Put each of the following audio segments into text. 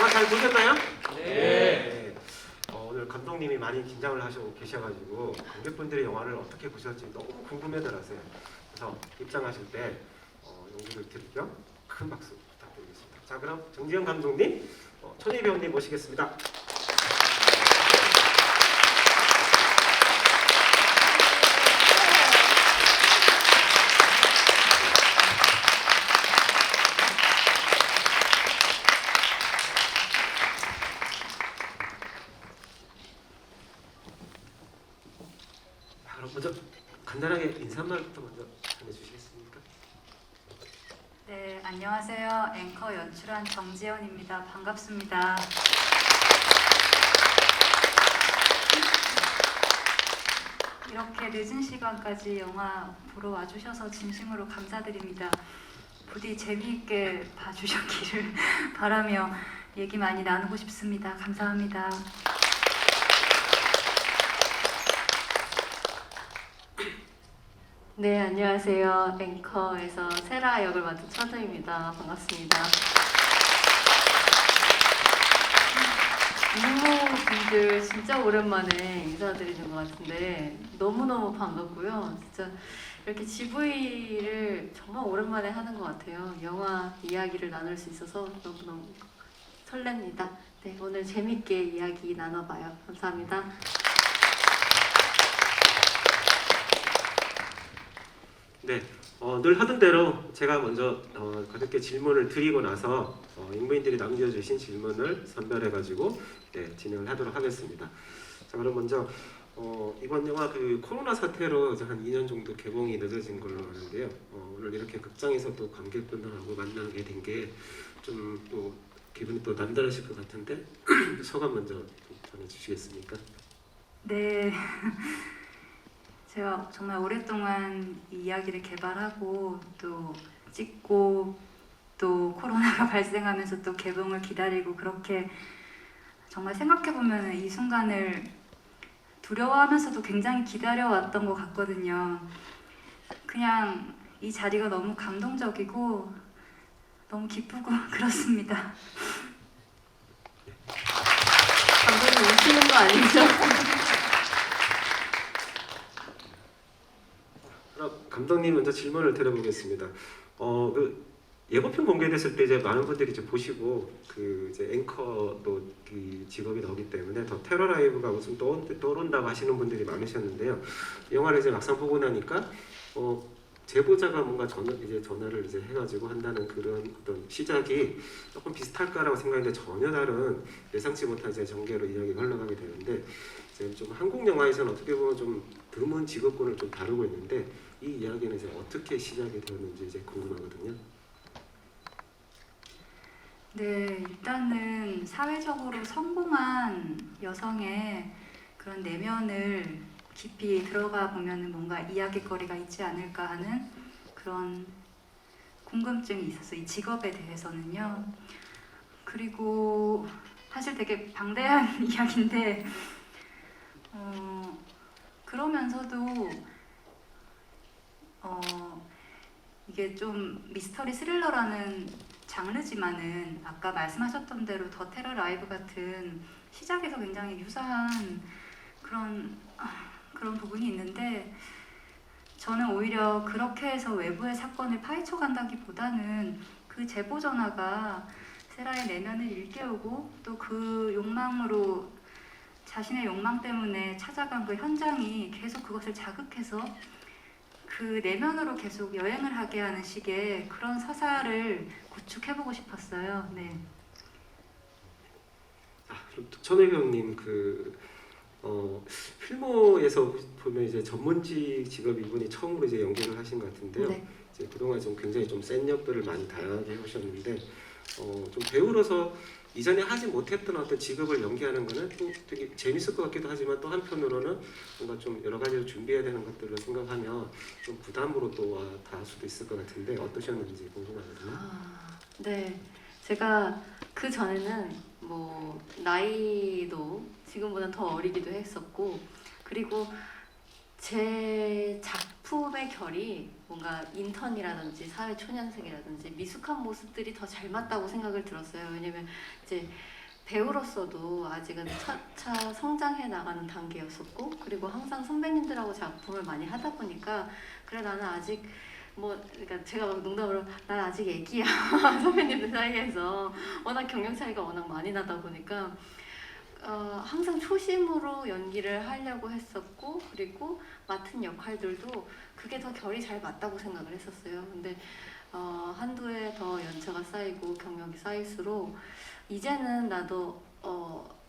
영화 잘 보셨나요? 네. 오늘 감독님이 많이 긴장을 하시고 계셔가지고 관객분들이 영화를 어떻게 보셨지 너무 궁금해더라고요. 그래서 입장하실 때 용기를 드릴 겸 큰 박수 부탁드리겠습니다. 자, 그럼 정지영 감독님, 천희 배우님 모시겠습니다. 그럼 먼저 간단하게 인사말부터 먼저 전해주시겠습니까? 네, 안녕하세요. 앵커 연출한 정지연입니다. 반갑습니다. 이렇게 늦은 시간까지 영화 보러 와주셔서 진심으로 감사드립니다. 부디 재미있게 봐주셨기를 바라며 얘기 많이 나누고 싶습니다. 감사합니다. 네, 안녕하세요. 앵커에서 세라 역을 맡은 천우입니다. 반갑습니다. 이모분들 진짜 오랜만에 인사드리는 것 같은데 너무너무 반갑고요. 진짜 이렇게 GV를 정말 오랜만에 하는 것 같아요. 영화 이야기를 나눌 수 있어서 너무너무 설렙니다. 네, 오늘 재밌게 이야기 나눠봐요. 감사합니다. 네, 늘 하던 대로 제가 먼저 가볍게 질문을 드리고 나서 인부인들이 남겨주신 질문을 선별해가지고 네, 진행을 하도록 하겠습니다. 자, 그럼 먼저 이번 영화 그 코로나 사태로 이제 한 2년 정도 개봉이 늦어진 걸로 아는데요. 오늘 이렇게 극장에서 또 관객분들하고 만나게 된 게 좀 또 기분이 또 남다르실 것 같은데 소감 먼저 좀 전해주시겠습니까? 네. 제가 정말 오랫동안 이 이야기를 개발하고 또 찍고 또 코로나가 발생하면서 또 개봉을 기다리고 그렇게 정말 생각해보면 이 순간을 두려워하면서도 굉장히 기다려왔던 것 같거든요. 그냥 이 자리가 너무 감동적이고 너무 기쁘고 그렇습니다. 감독님 우시는 거 아니죠? 그럼 감독님 먼저 질문을 드려보겠습니다. 그 예고편 공개됐을 때 이제 많은 분들이 이제 보시고 그 이제 앵커도 그 직업이 나오기 때문에 더 테러 라이브가 무슨 떠오른다고 하시는 분들이 많으셨는데요. 영화를 이제 막상 보고 나니까 제보자가 뭔가 전화를 이제 해가지고 한다는 그런 어떤 시작이 조금 비슷할까라고 생각했는데 전혀 다른 예상치 못한 이제 전개로 이야기가 흘러가게 되는데 이제 좀 한국 영화에서는 어떻게 보면 좀 드문 직업군을 좀 다루고 있는데 이 이야기는 이제 어떻게 시작이 되었는지 이제 궁금하거든요. 네, 일단은 사회적으로 성공한 여성의 그런 내면을 깊이 들어가 보면은 뭔가 이야기거리가 있지 않을까 하는 그런 궁금증이 있었어요. 이 직업에 대해서는요. 그리고 사실 되게 방대한 이야기인데 그러면서도 이게 좀 미스터리 스릴러라는 장르지만은 아까 말씀하셨던 대로 더 테러 라이브 같은 시작에서 굉장히 유사한 그런 부분이 있는데 저는 오히려 그렇게 해서 외부의 사건을 파헤쳐 간다기보다는 그 제보 전화가 세라의 내면을 일깨우고 또 그 욕망으로 자신의 욕망 때문에 찾아간 그 현장이 계속 그것을 자극해서 그 내면으로 계속 여행을 하게 하는 식의 그런 서사를 구축해보고 싶었어요. 네. 그럼 천우희 배우님 필모에서 보면 이제 전문직 직업 이분이 처음으로 이제 연기를 하신 것 같은데요. 네. 이제 그동안 좀 굉장히 좀 센 역들을 많이 다양하게 해오셨는데 좀 배우로서 이전에 하지 못했던 어떤 직업을 연기하는 거는 또 되게 재밌을 것 같기도 하지만 또 한편으로는 뭔가 좀 여러 가지로 준비해야 되는 것들을 생각하면 좀 부담으로 또 닿을 수도 있을 것 같은데 어떠셨는지 궁금하거든요. 네, 제가 그 전에는 뭐 나이도 지금보다 더 어리기도 했었고 그리고 제 작품의 결이 뭔가 인턴이라든지 사회 초년생이라든지 미숙한 모습들이 더 잘 맞다고 생각을 들었어요. 왜냐면 이제 배우로서도 아직은 차차 성장해 나가는 단계였었고, 그리고 항상 선배님들하고 작품을 많이 하다 보니까 그래 나는 아직 뭐 그러니까 제가 막 농담으로 난 아직 애기야 선배님들 사이에서 워낙 경력 차이가 워낙 많이 나다 보니까 항상 초심으로 연기를 하려고 했었고, 그리고 맡은 역할들도 그게 더 결이 잘 맞다고 생각을 했었어요. 근데 한두 해 더 연차가 쌓이고 경력이 쌓일수록 이제는 나도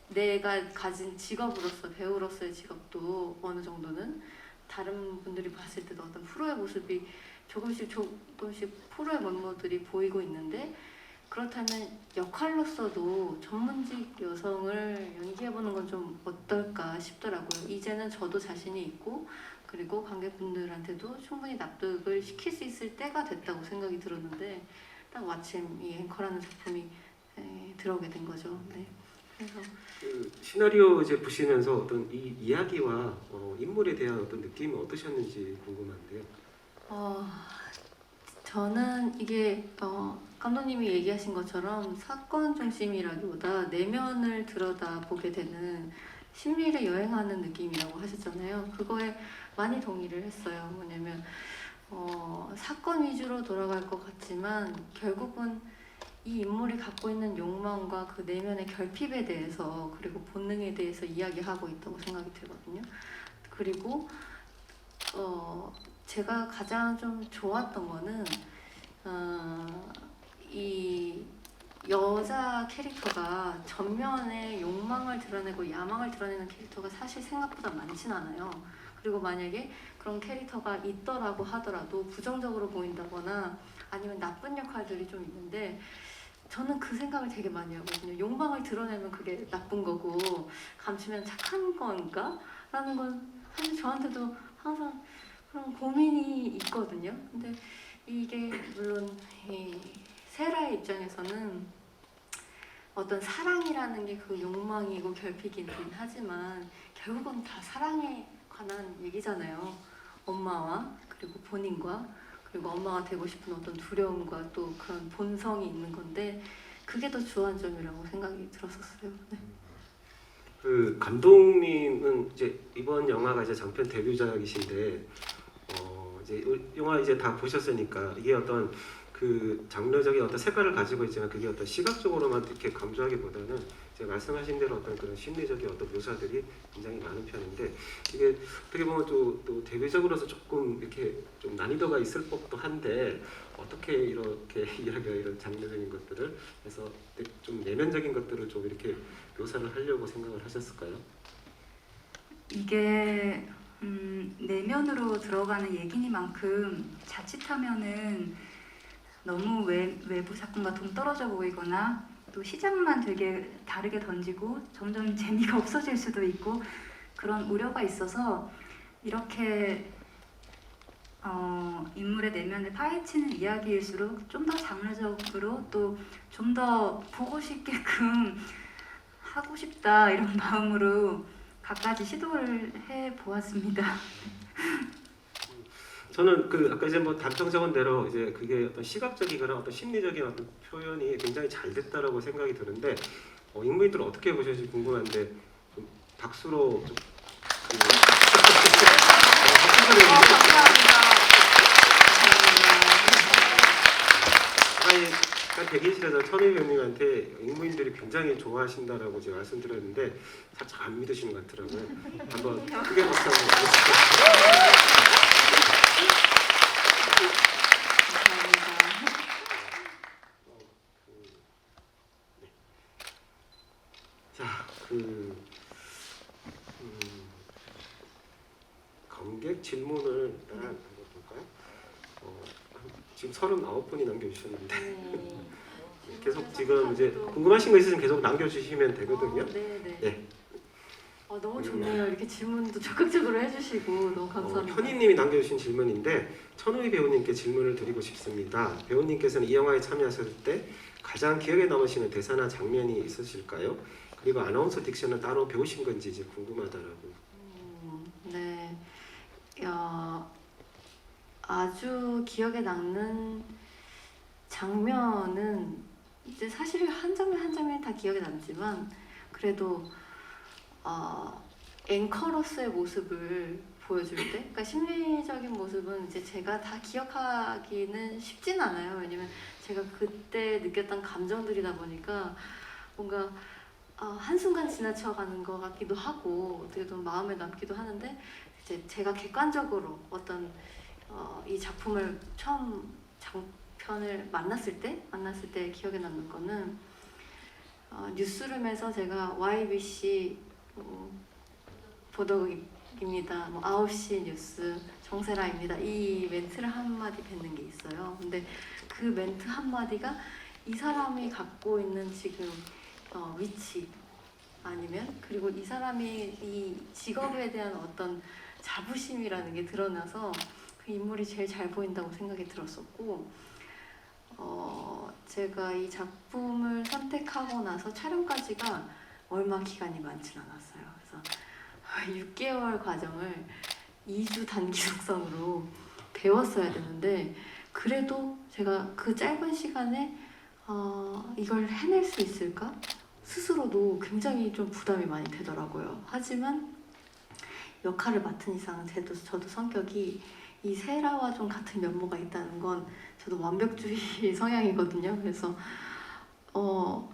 내가 가진 직업으로서 배우로서의 직업도 어느 정도는 다른 분들이 봤을 때도 어떤 프로의 모습이 조금씩 프로의 면모들이 보이고 있는데, 그렇다면 역할로서도 전문직 여성을 연기해보는 건 좀 어떨까 싶더라고요. 이제는 저도 자신이 있고, 그리고 관객분들한테도 충분히 납득을 시킬 수 있을 때가 됐다고 생각이 들었는데, 딱 마침 이 앵커라는 작품이 들어오게 된 거죠. 네. 그래서 그 시나리오 이제 보시면서 어떤 이 이야기와 인물에 대한 어떤 느낌이 어떠셨는지 궁금한데요. 저는 이게 감독님이 얘기하신 것처럼 사건 중심이라기보다 내면을 들여다보게 되는 심리를 여행하는 느낌이라고 하셨잖아요. 그거에 많이 동의를 했어요. 뭐냐면 사건 위주로 돌아갈 것 같지만 결국은 이 인물이 갖고 있는 욕망과 그 내면의 결핍에 대해서, 그리고 본능에 대해서 이야기하고 있다고 생각이 들거든요. 그리고 제가 가장 좀 좋았던 거는 이 여자 캐릭터가 전면에 욕망을 드러내고 야망을 드러내는 캐릭터가 사실 생각보다 많진 않아요. 그리고 만약에 그런 캐릭터가 있더라고 하더라도 부정적으로 보인다거나 아니면 나쁜 역할들이 좀 있는데, 저는 그 생각을 되게 많이 하거든요. 욕망을 드러내면 그게 나쁜 거고 감추면 착한 건가? 라는 건 사실 저한테도 항상 그런 고민이 있거든요. 근데 이게 물론 이 세라의 입장에서는 어떤 사랑이라는 게 그 욕망이고 결핍이긴 하지만 결국은 다 사랑에 관한 얘기잖아요. 엄마와 그리고 본인과, 그리고 엄마가 되고 싶은 어떤 두려움과 또 그런 본성이 있는 건데, 그게 더 주안점이라고 생각이 들었었어요. 네. 그 감독님은 이제 이번 영화가 이제 장편 데뷔작이신데 이제 영화 이제 다 보셨으니까 이게 어떤 그 장르적인 어떤 색깔을 가지고 있지만 그게 어떤 시각적으로만 이렇게 강조하기보다는 이제 말씀하신 대로 어떤 그런 심리적인 어떤 묘사들이 굉장히 많은 편인데, 이게 어떻게 보면 또 데뷔작으로서 조금 이렇게 좀 난이도가 있을 법도 한데 어떻게 이렇게 이야기가 이런 장르적인 것들을 해서 좀 내면적인 것들을 좀 이렇게 묘사를 하려고 생각을 하셨을까요? 이게 내면으로 들어가는 얘기니만큼 자칫하면은 너무 외부 사건과 동떨어져 보이거나 또 시작만 되게 다르게 던지고 점점 재미가 없어질 수도 있고, 그런 우려가 있어서 이렇게 인물의 내면을 파헤치는 이야기일수록 좀 더 장르적으로 또 좀 더 보고 싶게끔 하고 싶다 이런 마음으로 갖가지 시도를 해 보았습니다. 저는 그 아까 이제 뭐 단정적인 대로 이제 그게 어떤 시각적이거나 어떤 심리적인 어떤 표현이 굉장히 잘 됐다라고 생각이 드는데 인물들 어떻게 보셨는지 궁금한데 좀 박수로 좀 아니 대기실에서 천희 배우님한테 인물들이 굉장히 좋아하신다라고 제가 말씀드렸는데 살짝 안 믿으시는 것 같더라고요. 한번 크게 박수 한번 주시죠. 자, 관객 질문을 일단 한번 볼까요? 지금 39분이 남겨주셨는데 계속 지금 이제 궁금하신 거 있으시면 계속 남겨주시면 되거든요. 네네. 네. 너무 좋네요. 이렇게 질문도 적극적으로 해주시고 너무 감사합니다. 현희님이 남겨주신 질문인데 천우희 배우님께 질문을 드리고 싶습니다. 배우님께서는 이 영화에 참여하셨을 때 가장 기억에 남으시는 대사나 장면이 있으실까요? 그리고 아나운서 딕션은 따로 배우신 건지 이제 궁금하다라고. 네. 아주 기억에 남는 장면은 이제 사실 한 장면 한 장면이 다 기억에 남지만 그래도 앵커로서의 모습을 보여줄 때, 그러니까 심리적인 모습은 이제 제가 다 기억하기는 쉽진 않아요. 왜냐면 제가 그때 느꼈던 감정들이다 보니까 뭔가 한순간 지나쳐가는 것 같기도 하고 어떻게 보면 마음에 남기도 하는데, 이제 제가 객관적으로 어떤 이 작품을 처음 장편을 만났을 때 기억에 남는 거는 뉴스룸에서 제가 YBC 보도국입니다. 9시 뉴스 정세라입니다. 이 멘트를 한마디 뱉는 게 있어요. 근데 그 멘트 한마디가 이 사람이 갖고 있는 지금 위치 아니면 그리고 이 사람이 이 직업에 대한 어떤 자부심이라는 게 드러나서 그 인물이 제일 잘 보인다고 생각이 들었었고, 제가 이 작품을 선택하고 나서 촬영까지가 얼마 기간이 많진 않았어요. 그래서 6개월 과정을 2주 단기 속성으로 배웠어야 되는데, 그래도 제가 그 짧은 시간에 이걸 해낼 수 있을까? 스스로도 굉장히 좀 부담이 많이 되더라고요. 하지만 역할을 맡은 이상 저도 성격이 이 세라와 좀 같은 면모가 있다는 건, 저도 완벽주의 성향이거든요. 그래서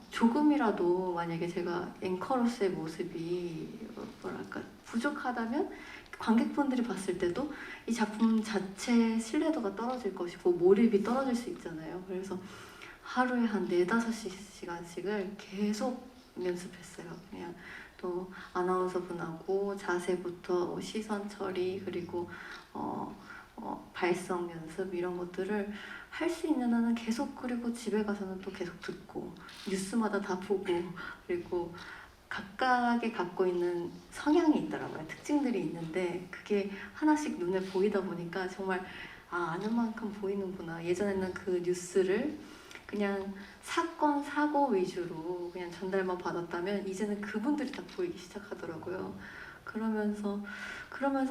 조금이라도 만약에 제가 앵커로서의 모습이 뭐랄까 부족하다면 관객분들이 봤을 때도 이 작품 자체의 신뢰도가 떨어질 것이고 몰입이 떨어질 수 있잖아요. 그래서 하루에 한 4-5시간씩을 계속 연습했어요. 그냥 또 아나운서 분하고 자세부터 시선 처리, 그리고 발성 연습 이런 것들을 할 수 있는 한은 계속, 그리고 집에 가서는 또 계속 듣고 뉴스마다 다 보고, 그리고 각각의 갖고 있는 성향이 있더라고요. 특징들이 있는데 그게 하나씩 눈에 보이다 보니까 정말 아는 만큼 보이는구나. 예전에는 그 뉴스를 그냥 사건, 사고 위주로 그냥 전달만 받았다면 이제는 그분들이 다 보이기 시작하더라고요. 그러면서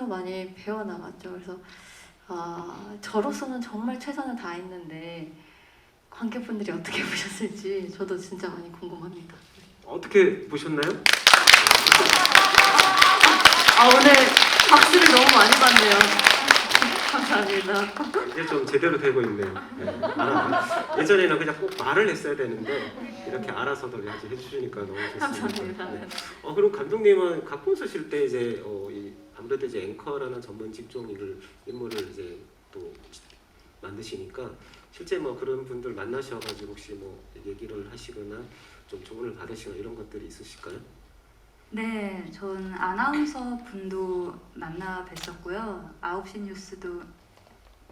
많이 배워나갔죠. 그래서 저로서는 정말 최선을 다했는데 관객분들이 어떻게 보셨을지 저도 진짜 많이 궁금합니다. 어떻게 보셨나요? 오늘 박수를 너무 많이 받네요. 감사합니다. 이제 좀 제대로 되고 있네요. 네, 예전에는 그냥 꼭 말을 했어야 되는데 이렇게 알아서도 이렇게 해주시니까 너무 좋습니다. 감사합니다. 네. 그럼 감독님은 각본 쓰실 때 이제 아무래도 이제 앵커라는 전문 인물을 이제 또 만드시니까 실제 뭐 그런 분들 만나셔가지고 혹시 뭐 얘기를 하시거나 좀 조언을 받으시거나 이런 것들이 있으실까요? 네, 전 아나운서 분도 만나 뵀었고요. 9시 뉴스도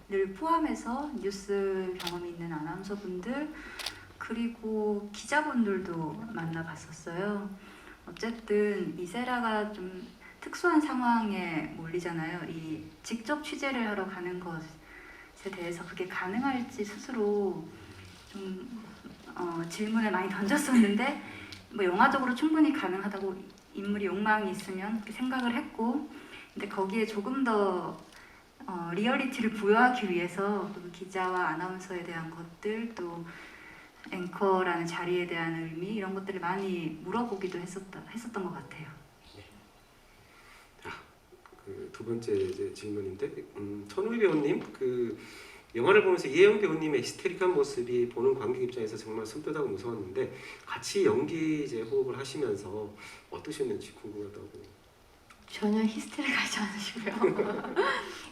늘 포함해서 뉴스 경험이 있는 아나운서 분들, 그리고 기자분들도 만나봤었어요. 어쨌든 이세라가 좀 특수한 상황에 몰리잖아요. 이 직접 취재를 하러 가는 것에 대해서 그게 가능할지 스스로 좀 질문을 많이 던졌었는데, 뭐 영화적으로 충분히 가능하다고 인물이 욕망이 있으면 그렇게 생각을 했고, 근데 거기에 조금 더 리얼리티를 부여하기 위해서 그 기자와 아나운서에 대한 것들, 또 앵커라는 자리에 대한 의미, 이런 것들을 많이 물어보기도 했었던 것 같아요. 그 두 번째 이제 질문인데, 천우희 배우님, 그 영화를 보면서 이혜영 배우님의 히스테릭한 모습이 보는 관객 입장에서 정말 섬뜩하고 무서웠는데 같이 연기 이제 호흡을 하시면서 어떠셨는지 궁금하다고. 전혀 히스테리하지 않으시고요.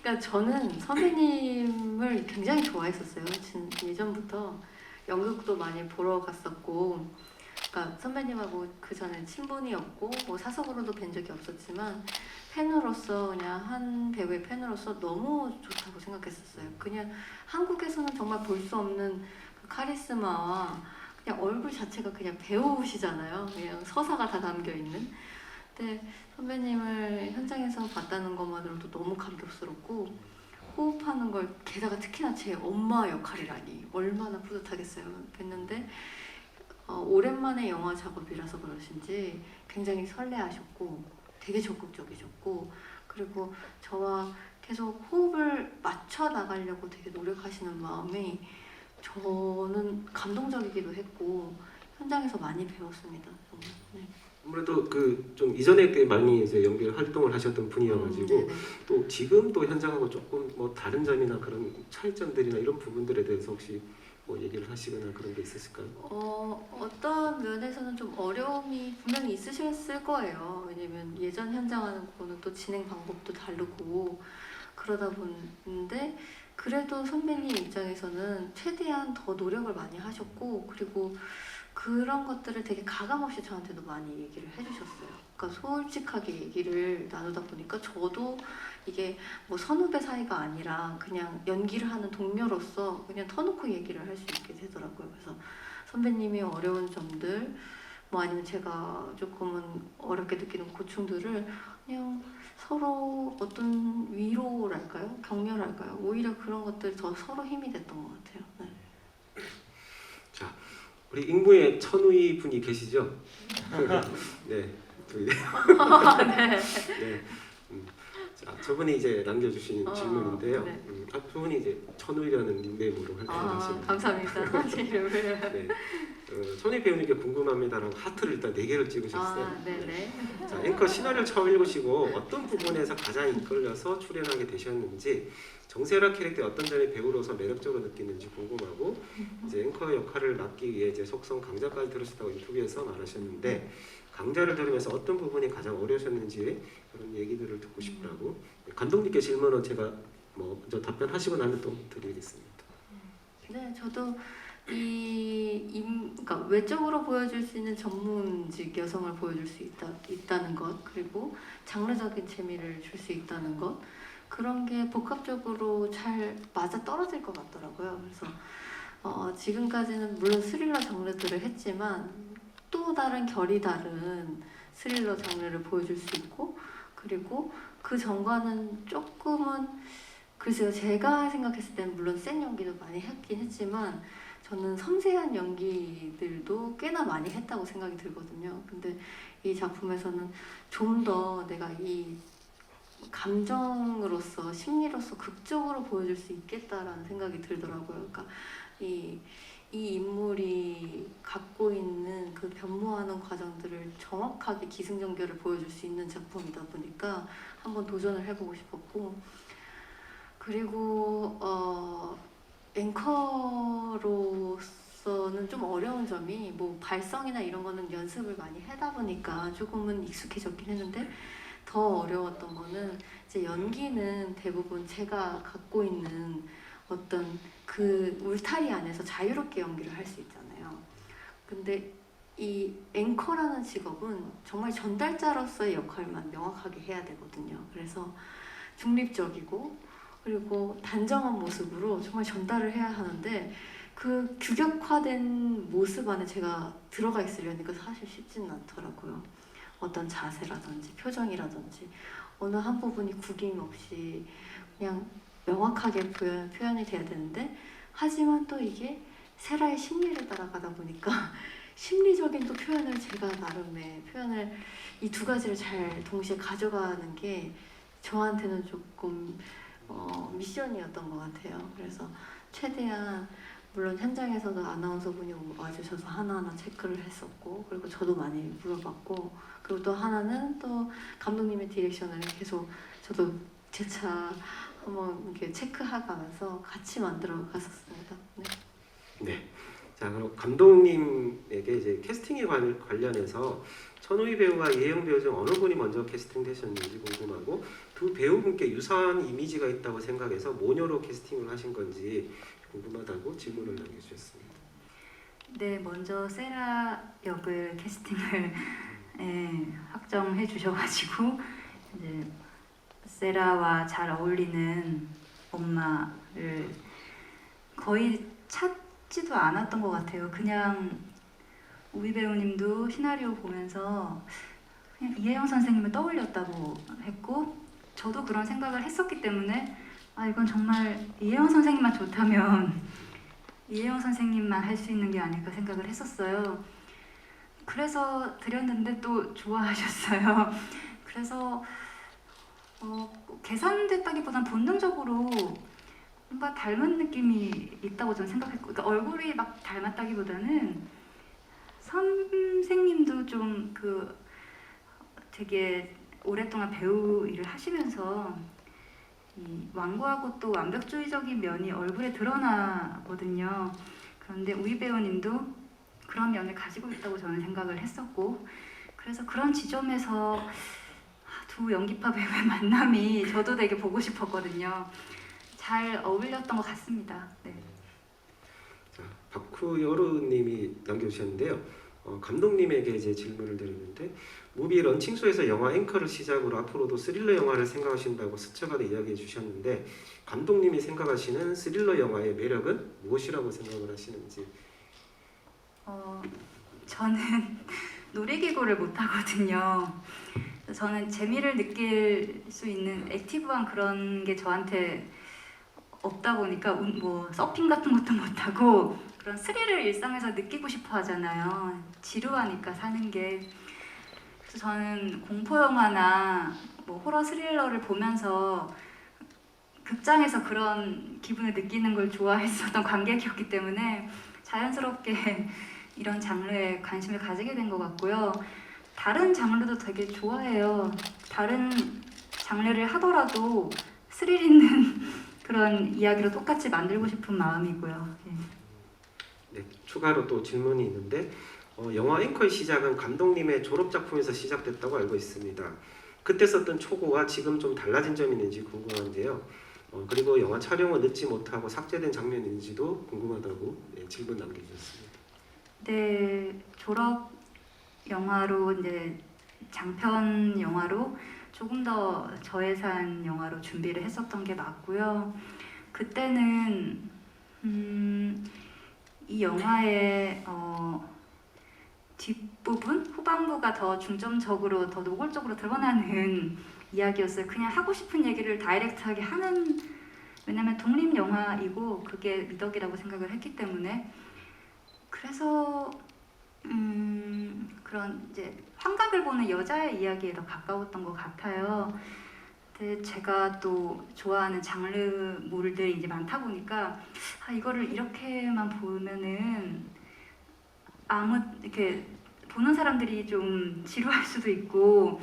그러니까 저는 선배님을 굉장히 좋아했었어요. 예전부터 연극도 많이 보러 갔었고, 그러니까 선배님하고 그 전에 친분이었고 뭐 사석으로도 뵌 적이 없었지만 팬으로서, 그냥 한 배우의 팬으로서 너무 좋다고 생각했었어요. 그냥 한국에서는 정말 볼 수 없는 그 카리스마와 그냥 얼굴 자체가 그냥 배우시잖아요. 그냥 서사가 다 담겨 있는. 근데 선배님을 현장에서 봤다는 것만으로도 너무 감격스럽고, 호흡하는 걸, 게다가 특히나 제 엄마 역할이라니 얼마나 뿌듯하겠어요. 뵀는데 오랜만에 영화 작업이라서 그러신지 굉장히 설레하셨고 되게 적극적이셨고, 그리고 저와 계속 호흡을 맞춰 나가려고 되게 노력하시는 마음이 저는 감동적이기도 했고 현장에서 많이 배웠습니다. 정말. 네. 아무래도 그 좀 이전에 꽤 많이 이제 연기 활동을 하셨던 분이어가지고 네네. 또 지금도 현장하고 조금 뭐 다른 점이나 그런 차이점들이나 이런 부분들에 대해서 혹시 뭐 얘기를 하시거나 그런 게 있으실까요? 어떤 면에서는 좀 어려움이 분명히 있으셨을 거예요. 왜냐면 예전 현장하는 거는 또 진행 방법도 다르고 그러다 보는데 그래도 선배님 입장에서는 최대한 더 노력을 많이 하셨고 그리고 그런 것들을 되게 가감없이 저한테도 많이 얘기를 해주셨어요. 그러니까 솔직하게 얘기를 나누다 보니까 저도 이게 뭐 선후배 사이가 아니라 그냥 연기를 하는 동료로서 그냥 터놓고 얘기를 할 수 있게 되더라고요. 그래서 선배님이 어려운 점들 뭐 아니면 제가 조금은 어렵게 느끼는 고충들을 그냥 서로 어떤 위로랄까요? 격려랄까요? 오히려 그런 것들이 더 서로 힘이 됐던 것 같아요. 네. 자, 우리 ing무에 천우희 분이 계시죠? 네, 저희 네. 자, 저분이 이제 남겨주신 질문인데요. 네. 앞부분이 이제 천우희라는 닉네임으로 활동하시는. 감사합니다. 제 이름을. 네. 천우희 배우님께 궁금합니다라고 하트를 일단 4개를 찍으셨어요. 네네. 자, 앵커 시나리오를 처음 읽으시고 어떤 부분에서 가장 이끌려서 출연하게 되셨는지, 정세라 캐릭터의 어떤 점이 배우로서 매력적으로 느끼는지 궁금하고, 이제 앵커 역할을 맡기 위해 이제 속성 강좌까지 들으셨다고 인터뷰에서 말하셨는데, 강좌를 들으면서 어떤 부분이 가장 어려우셨는지 그런 얘기들을 듣고 싶다고. 감독님께 질문은 제가 뭐 먼저 답변하시고 나면 또 드리겠습니다. 네, 저도 그러니까 외적으로 보여줄 수 있는 전문직 여성을 보여줄 수 있다는 것, 그리고 장르적인 재미를 줄 수 있다는 것, 그런 게 복합적으로 잘 맞아 떨어질 것 같더라고요. 그래서 지금까지는 물론 스릴러 장르들을 했지만 또 다른 결이 다른 스릴러 장르를 보여줄 수 있고, 그리고 그 전과는 조금은 글쎄요, 제가 생각했을 때는 물론 센 연기도 많이 했긴 했지만 저는 섬세한 연기들도 꽤나 많이 했다고 생각이 들거든요. 근데 이 작품에서는 좀 더 내가 이 감정으로서 심리로서 극적으로 보여줄 수 있겠다라는 생각이 들더라고요. 그러니까 이 인물이 갖고 있는 그 변모하는 과정들을 정확하게 기승전결을 보여줄 수 있는 작품이다 보니까 한번 도전을 해보고 싶었고, 그리고 앵커로서는 좀 어려운 점이 뭐 발성이나 이런 거는 연습을 많이 하다 보니까 조금은 익숙해졌긴 했는데, 더 어려웠던 거는 이제 연기는 대부분 제가 갖고 있는 어떤 그 울타리 안에서 자유롭게 연기를 할 수 있잖아요. 근데 이 앵커라는 직업은 정말 전달자로서의 역할만 명확하게 해야 되거든요. 그래서 중립적이고 그리고 단정한 모습으로 정말 전달을 해야 하는데, 그 규격화된 모습 안에 제가 들어가 있으려니까 사실 쉽지는 않더라고요. 어떤 자세라든지 표정이라든지 어느 한 부분이 구김없이 그냥 명확하게 표현이 돼야 되는데, 하지만 또 이게 세라의 심리를 따라가다 보니까 심리적인 또 표현을 제가 나름의 표현을 이 두 가지를 잘 동시에 가져가는 게 저한테는 조금 미션이었던 것 같아요. 그래서 최대한 물론 현장에서도 아나운서분이 와주셔서 하나하나 체크를 했었고, 그리고 저도 많이 물어봤고, 그리고 또 하나는 또 감독님의 디렉션을 계속 저도 재차 한번 이렇게 체크해가면서 같이 만들어 갔었습니다. 네. 네. 자, 그럼 감독님에게 이제 캐스팅에 관련해서 천우희 배우와 이혜영 배우 중 어느 분이 먼저 캐스팅되셨는지 궁금하고, 두 배우분께 유사한 이미지가 있다고 생각해서 모녀로 캐스팅을 하신 건지 궁금하다고 질문을 남겨주셨습니다. 네, 먼저 세라 역을 캐스팅을 확정해 주셔가지고 이제 세라와 잘 어울리는 엄마를 거의 찾지도 않았던 것 같아요. 그냥 우리 배우님도 시나리오 보면서 그냥 이혜영 선생님을 떠올렸다고 했고, 저도 그런 생각을 했었기 때문에 이건 정말 이혜영 선생님만 좋다면 이혜영 선생님만 할 수 있는 게 아닐까 생각을 했었어요. 그래서 드렸는데 또 좋아하셨어요. 그래서 계산됐다기보단 본능적으로 뭔가 닮은 느낌이 있다고 저는 생각했고, 그러니까 얼굴이 막 닮았다기보다는 선생님도 좀 그 되게 오랫동안 배우 일을 하시면서 이 완고하고 또 완벽주의적인 면이 얼굴에 드러나거든요. 그런데 우희 배우님도 그런 면을 가지고 있다고 저는 생각을 했었고, 그래서 그런 지점에서 두 연기파 배우의 만남이 저도 되게 보고 싶었거든요. 잘 어울렸던 것 같습니다. 네. 자, 박후여루님이 남겨주셨는데요. 감독님에게 이제 질문을 드리는데 무비 런칭쇼에서 영화 앵커를 시작으로 앞으로도 스릴러 영화를 생각하신다고 스쳐가다 이야기해 주셨는데 감독님이 생각하시는 스릴러 영화의 매력은 무엇이라고 생각을 하시는지. 저는 놀이기구를 못 하거든요. 저는 재미를 느낄 수 있는 액티브한 그런 게 저한테 없다 보니까 뭐 서핑 같은 것도 못 하고 그런 스릴을 일상에서 느끼고 싶어 하잖아요. 지루하니까 사는 게. 그래서 저는 공포 영화나 뭐 호러 스릴러를 보면서 극장에서 그런 기분을 느끼는 걸 좋아했었던 관객이었기 때문에 자연스럽게 이런 장르에 관심을 가지게 된 것 같고요. 다른 장르도 되게 좋아해요. 다른 장르를 하더라도 스릴 있는 그런 이야기로 똑같이 만들고 싶은 마음이고요. 예. 네, 추가로 또 질문이 있는데 영화 앵커의 시작은 감독님의 졸업 작품에서 시작됐다고 알고 있습니다. 그때 썼던 초고와 지금 좀 달라진 점이 있는지 궁금한데요. 그리고 영화 촬영을 늦지 못하고 삭제된 장면이 있는지도 궁금하다고 질문 남겨주셨습니다. 네, 졸업 영화로 이제 장편 영화로 조금 더 저예산 영화로 준비를 했었던 게 맞고요. 그때는 이 영화의 뒷부분, 후반부가 더 중점적으로, 더 노골적으로 드러나는 이야기였어요. 그냥 하고 싶은 얘기를 다이렉트하게 하는, 왜냐면 독립 영화이고 그게 미덕이라고 생각을 했기 때문에. 그래서 그런 이제 환각을 보는 여자의 이야기에 더 가까웠던 것 같아요. 근데 제가 또 좋아하는 장르물들이 이제 많다 보니까 이거를 이렇게만 보면은 이렇게 보는 사람들이 좀 지루할 수도 있고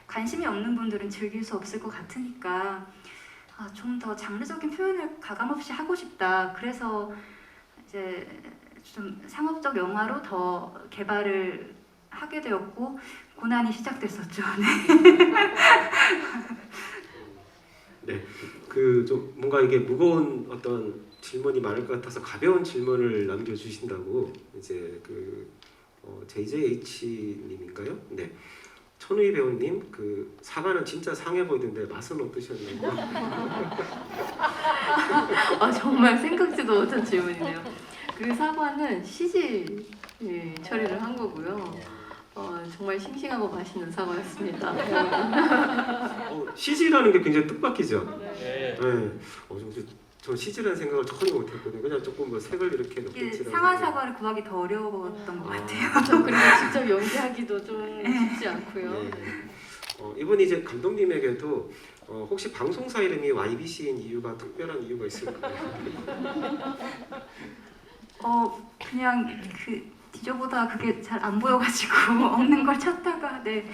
관심이 없는 분들은 즐길 수 없을 것 같으니까 좀 더 장르적인 표현을 가감없이 하고 싶다. 그래서 이제 좀 상업적 영화로 더 개발을 하게 되었고 고난이 시작됐었죠. 네, 그 좀 뭔가 이게 무거운 어떤 질문이 많을 것 같아서 가벼운 질문을 남겨주신다고 이제 그 JJH님인가요? 네, 천우희 배우님 그 사과는 진짜 상해 보이던데 맛은 어떠셨나요? 정말 생각지도 못한 질문이네요. 그 사과는 CG 처리를 한 거고요. 정말 싱싱하고 맛있는 사과였습니다. CG라는 게 굉장히 뜻밖이죠. 네. 네. 저 CG라는 생각을 전혀 못했거든요. 그냥 조금 뭐 색을 이렇게 이게 넣겠지라고. 상하 사과를 구하기 더 어려웠던 것 같아요. 그렇죠. 그리고 직접 연기하기도 좀 쉽지 않고요. 네. 이분이 이제 감독님에게도 혹시 방송사 이름이 YBC인 이유가 특별한 이유가 있을까요? 그냥 그 뒤져보다 그게 잘 안 보여가지고 없는 걸 찾다가 네,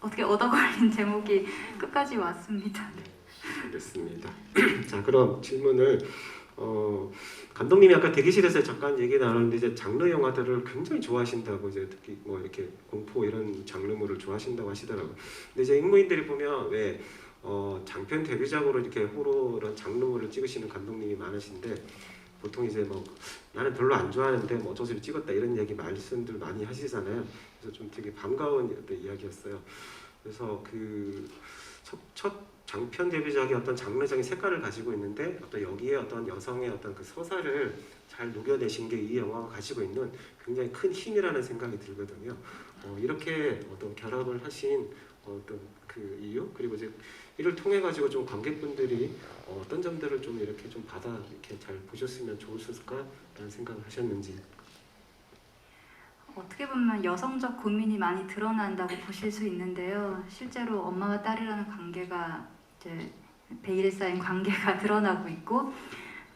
어떻게 얻어 걸린 제목이 끝까지 왔습니다. 알겠습니다. 자, 그럼 질문을 감독님이 아까 대기실에서 잠깐 얘기 나눴는데 이제 장르 영화들을 굉장히 좋아하신다고 이제 특히 뭐 이렇게 공포 이런 장르물을 좋아하신다고 하시더라고요. 근데 이제 인무인들이 보면 왜 장편 데뷔작으로 이렇게 호러 이런 장르물을 찍으시는 감독님이 많으신데 보통 이제 뭐 나는 별로 안 좋아하는데 뭐 어쩌서 찍었다 이런 얘기 말씀들 많이 하시잖아요. 그래서 좀 되게 반가운 어떤 이야기였어요. 그래서 그 첫 장편 데뷔작이 어떤 장르적인 색깔을 가지고 있는데 어떤 여기에 어떤 여성의 어떤 그 서사를 잘 녹여내신 게 이 영화가 가지고 있는 굉장히 큰 힘이라는 생각이 들거든요. 이렇게 어떤 결합을 하신 어떤 그 이유 그리고 이제 이를 통해 가지고 좀 관객분들이 어떤 점들을 좀 이렇게 좀 받아 이렇게 잘 보셨으면 좋으셨을까라는 생각을 하셨는지. 어떻게 보면 여성적 고민이 많이 드러난다고 보실 수 있는데요. 실제로 엄마와 딸이라는 관계가 이제 베일에 쌓인 관계가 드러나고 있고,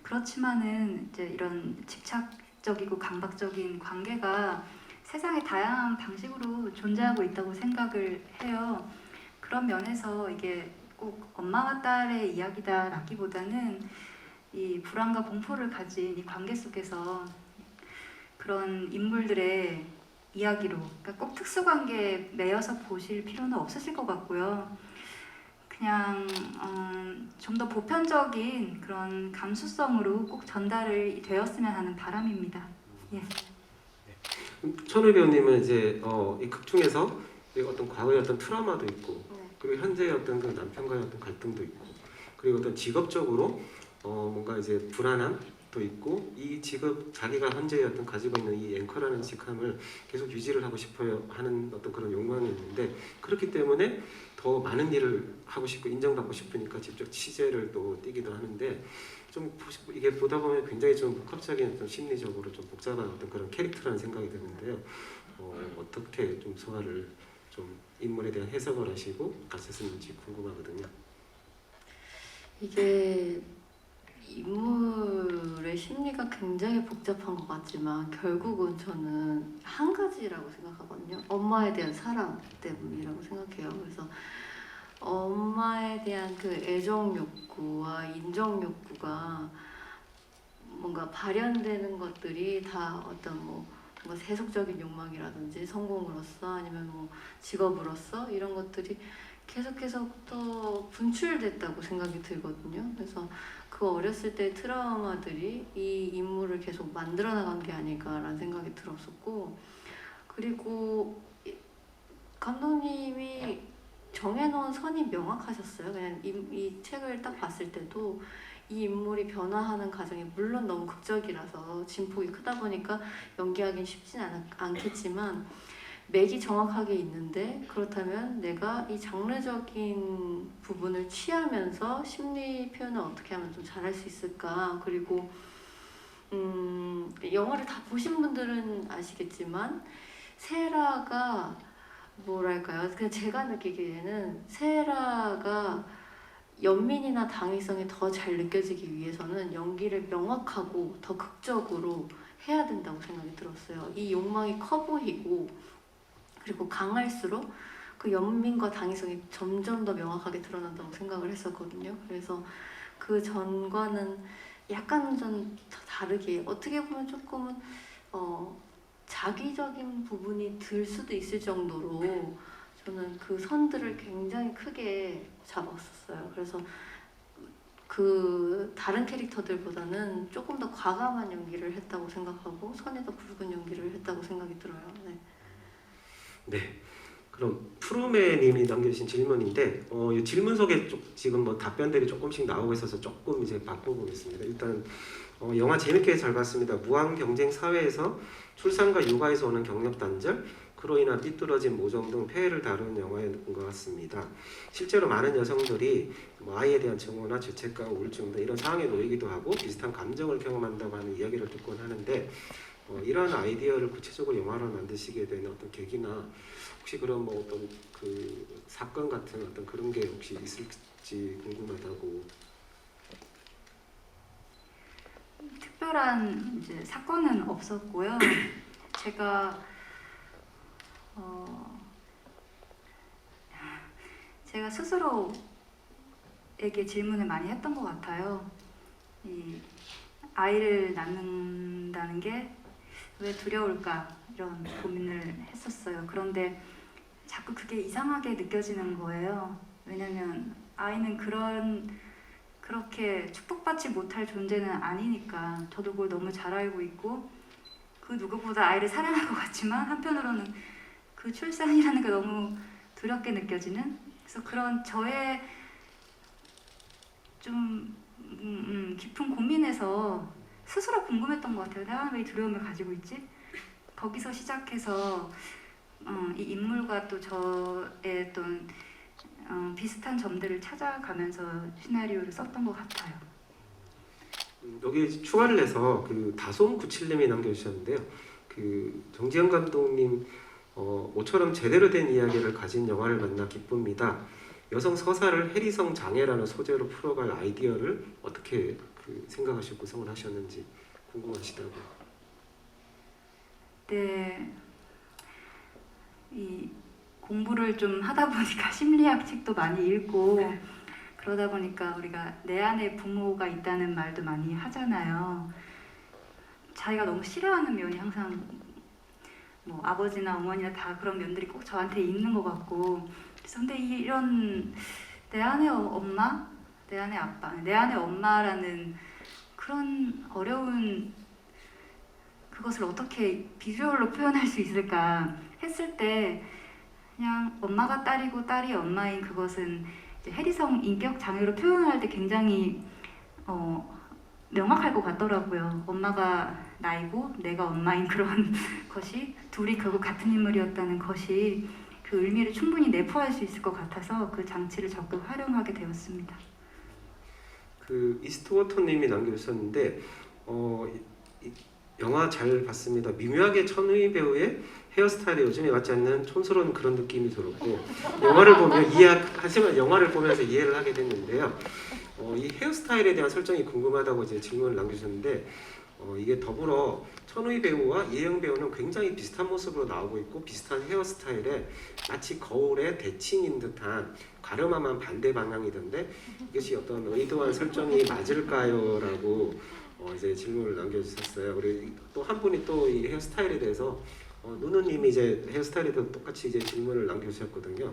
그렇지만은 이제 이런 집착적이고 강박적인 관계가 세상의 다양한 방식으로 존재하고 있다고 생각을 해요. 그런 면에서 이게 꼭 엄마와 딸의 이야기다라기보다는 이 불안과 공포를 가진 이 관계 속에서 그런 인물들의 이야기로, 그러니까 꼭 특수관계에 매여서 보실 필요는 없으실 것 같고요. 그냥 좀 더 보편적인 그런 감수성으로 꼭 전달이 되었으면 하는 바람입니다. 예. 천우 배우님은 이제 이 극 중에서 이 어떤 과거의 어떤 트라우마도 있고, 네. 그리고 현재의 어떤 그 남편과의 어떤 갈등도 있고, 그리고 어떤 직업적으로 뭔가 이제 불안함도 있고, 이 직업 자기가 현재 어떤 가지고 있는 이 앵커라는 직함을 계속 유지를 하고 싶어요 하는 어떤 그런 욕망이 있는데, 그렇기 때문에 더 많은 일을 하고 싶고 인정받고 싶으니까 직접 취재를 또 뛰기도 하는데, 좀 이게 보다 보면 굉장히 좀 복합적인 어떤 심리적으로 좀 복잡한 어떤 그런 캐릭터라는 생각이 드는데요. 어떻게 좀 소화를 좀 인물에 대한 해석을 하시고 가셨는지 궁금하거든요. 이게 인물의 심리가 굉장히 복잡한 것 같지만 결국은 저는 한 가지라고 생각하거든요. 엄마에 대한 사랑 때문이라고 생각해요. 그래서 엄마에 대한 그 애정 욕구와 인정 욕구가 뭔가 발현되는 것들이 다 어떤 뭔가 세속적인 욕망이라든지 성공으로서 아니면 뭐 직업으로서 이런 것들이 계속해서 또 분출됐다고 생각이 들거든요. 그래서 그 어렸을 때 트라우마들이 이 인물을 계속 만들어 나간 게 아닐까라는 생각이 들었었고, 그리고 감독님이 정해놓은 선이 명확하셨어요. 그냥 이 책을 딱 봤을 때도 이 인물이 변화하는 과정이 물론 너무 극적이라서 진폭이 크다 보니까 연기하기는 쉽진 않겠지만 맥이 정확하게 있는데, 그렇다면 내가 이 장르적인 부분을 취하면서 심리 표현을 어떻게 하면 좀 잘할 수 있을까. 그리고 영화를 다 보신 분들은 아시겠지만 세라가 뭐랄까요, 그냥 제가 느끼기에는 세라가 연민이나 당위성이 더 잘 느껴지기 위해서는 연기를 명확하고 더 극적으로 해야 된다고 생각이 들었어요. 이 욕망이 커 보이고 그리고 강할수록 그 연민과 당위성이 점점 더 명확하게 드러난다고 생각을 했었거든요. 그래서 그 전과는 약간 좀 다르게, 어떻게 보면 조금은 자기적인 부분이 들 수도 있을 정도로 저는 그 선들을 굉장히 크게 잡았었어요. 그래서 그 다른 캐릭터들보다는 조금 더 과감한 연기를 했다고 생각하고 선이 더 굵은 연기를 했다고 생각이 들어요. 네. 네. 그럼 푸르메님이 남겨주신 질문인데, 이 질문 속에 지금 뭐 답변들이 조금씩 나오고 있어서 조금 이제 바꿔보겠습니다. 일단 영화 재밌게 잘 봤습니다. 무한 경쟁 사회에서 출산과 육아에서 오는 경력 단절, 그로 인한 삐뚤어진 모정 등 폐해를 다루는 영화인 것 같습니다. 실제로 많은 여성들이 뭐 아이에 대한 증오나 죄책감, 우울증 등 이런 상황에 놓이기도 하고 비슷한 감정을 경험한다고 하는 이야기를 듣곤 하는데, 이러한 아이디어를 구체적으로 영화로 만드시게 된 어떤 계기나 혹시 그런 뭐 어떤 그 사건 같은 어떤 그런 게 혹시 있을지 궁금하다고. 특별한 이제 사건은 없었고요. 제가 스스로에게 질문을 많이 했던 것 같아요. 이 아이를 낳는다는 게 왜 두려울까, 이런 고민을 했었어요. 그런데 자꾸 그게 이상하게 느껴지는 거예요. 왜냐면 아이는 그렇게 축복받지 못할 존재는 아니니까. 저도 그걸 너무 잘 알고 있고 그 누구보다 아이를 사랑할 것 같지만 한편으로는 그 출산이라는 게 너무 두렵게 느껴지는, 그래서 그런 저의 좀 깊은 고민에서 스스로 궁금했던 것 같아요. 내가 왜 이 두려움을 가지고 있지? 거기서 시작해서 이 인물과 또 저의 어떤 비슷한 점들을 찾아가면서 시나리오를 썼던 것 같아요. 여기 추가를 해서 그 다솜97님이 남겨주셨는데요. 그 정지영 감독님 모처럼 제대로 된 이야기를 가진 영화를 만나 기쁩니다. 여성 서사를 해리성 장애라는 소재로 풀어갈 아이디어를 어떻게 생각하시고 구성을 하셨는지 궁금하시다고. 네, 이 공부를 좀 하다 보니까 심리학 책도 많이 읽고 그러다 보니까 우리가 내 안에 부모가 있다는 말도 많이 하잖아요. 자기가 너무 싫어하는 면이 항상 뭐 아버지나 어머니나 다 그런 면들이 꼭 저한테 있는 것 같고, 그래서 근데 이런 내 안에 엄마, 내 안에 아빠, 내 안에 엄마라는 그런 어려운 그것을 어떻게 비주얼로 표현할 수 있을까 했을 때 그냥 엄마가 딸이고 딸이 엄마인 그것은 이제 해리성 인격 장애로 표현할 때 굉장히 명확할 것 같더라고요. 엄마가 나이고 내가 엄마인 그런 것이 둘이 결국 같은 인물이었다는 것이 그 의미를 충분히 내포할 수 있을 것 같아서 그 장치를 적극 활용하게 되었습니다. 그 이스트워터님이 남겨주셨는데 영화 잘 봤습니다. 미묘하게 천우희 배우의 헤어스타일이 요즘에 맞지 않는 촌스러운 그런 느낌이 들었고 영화를 보면 하지만 영화를 보면서 이해를 하게 됐는데요. 이 헤어스타일에 대한 설정이 궁금하다고 이제 질문을 남겨주셨는데 이게 더불어 천우희 배우와 이혜영 배우는 굉장히 비슷한 모습으로 나오고 있고 비슷한 헤어스타일에 마치 거울의 대칭인 듯한 가르마만 반대 방향이던데 이것이 어떤 의도한 설정이 맞을까요? 라고 이제 질문을 남겨주셨어요. 그리고 또 한 분이 또 이 헤어스타일에 대해서 누누님이 이제 헤어스타일에 대해서 똑같이 이제 질문을 남겨주셨거든요.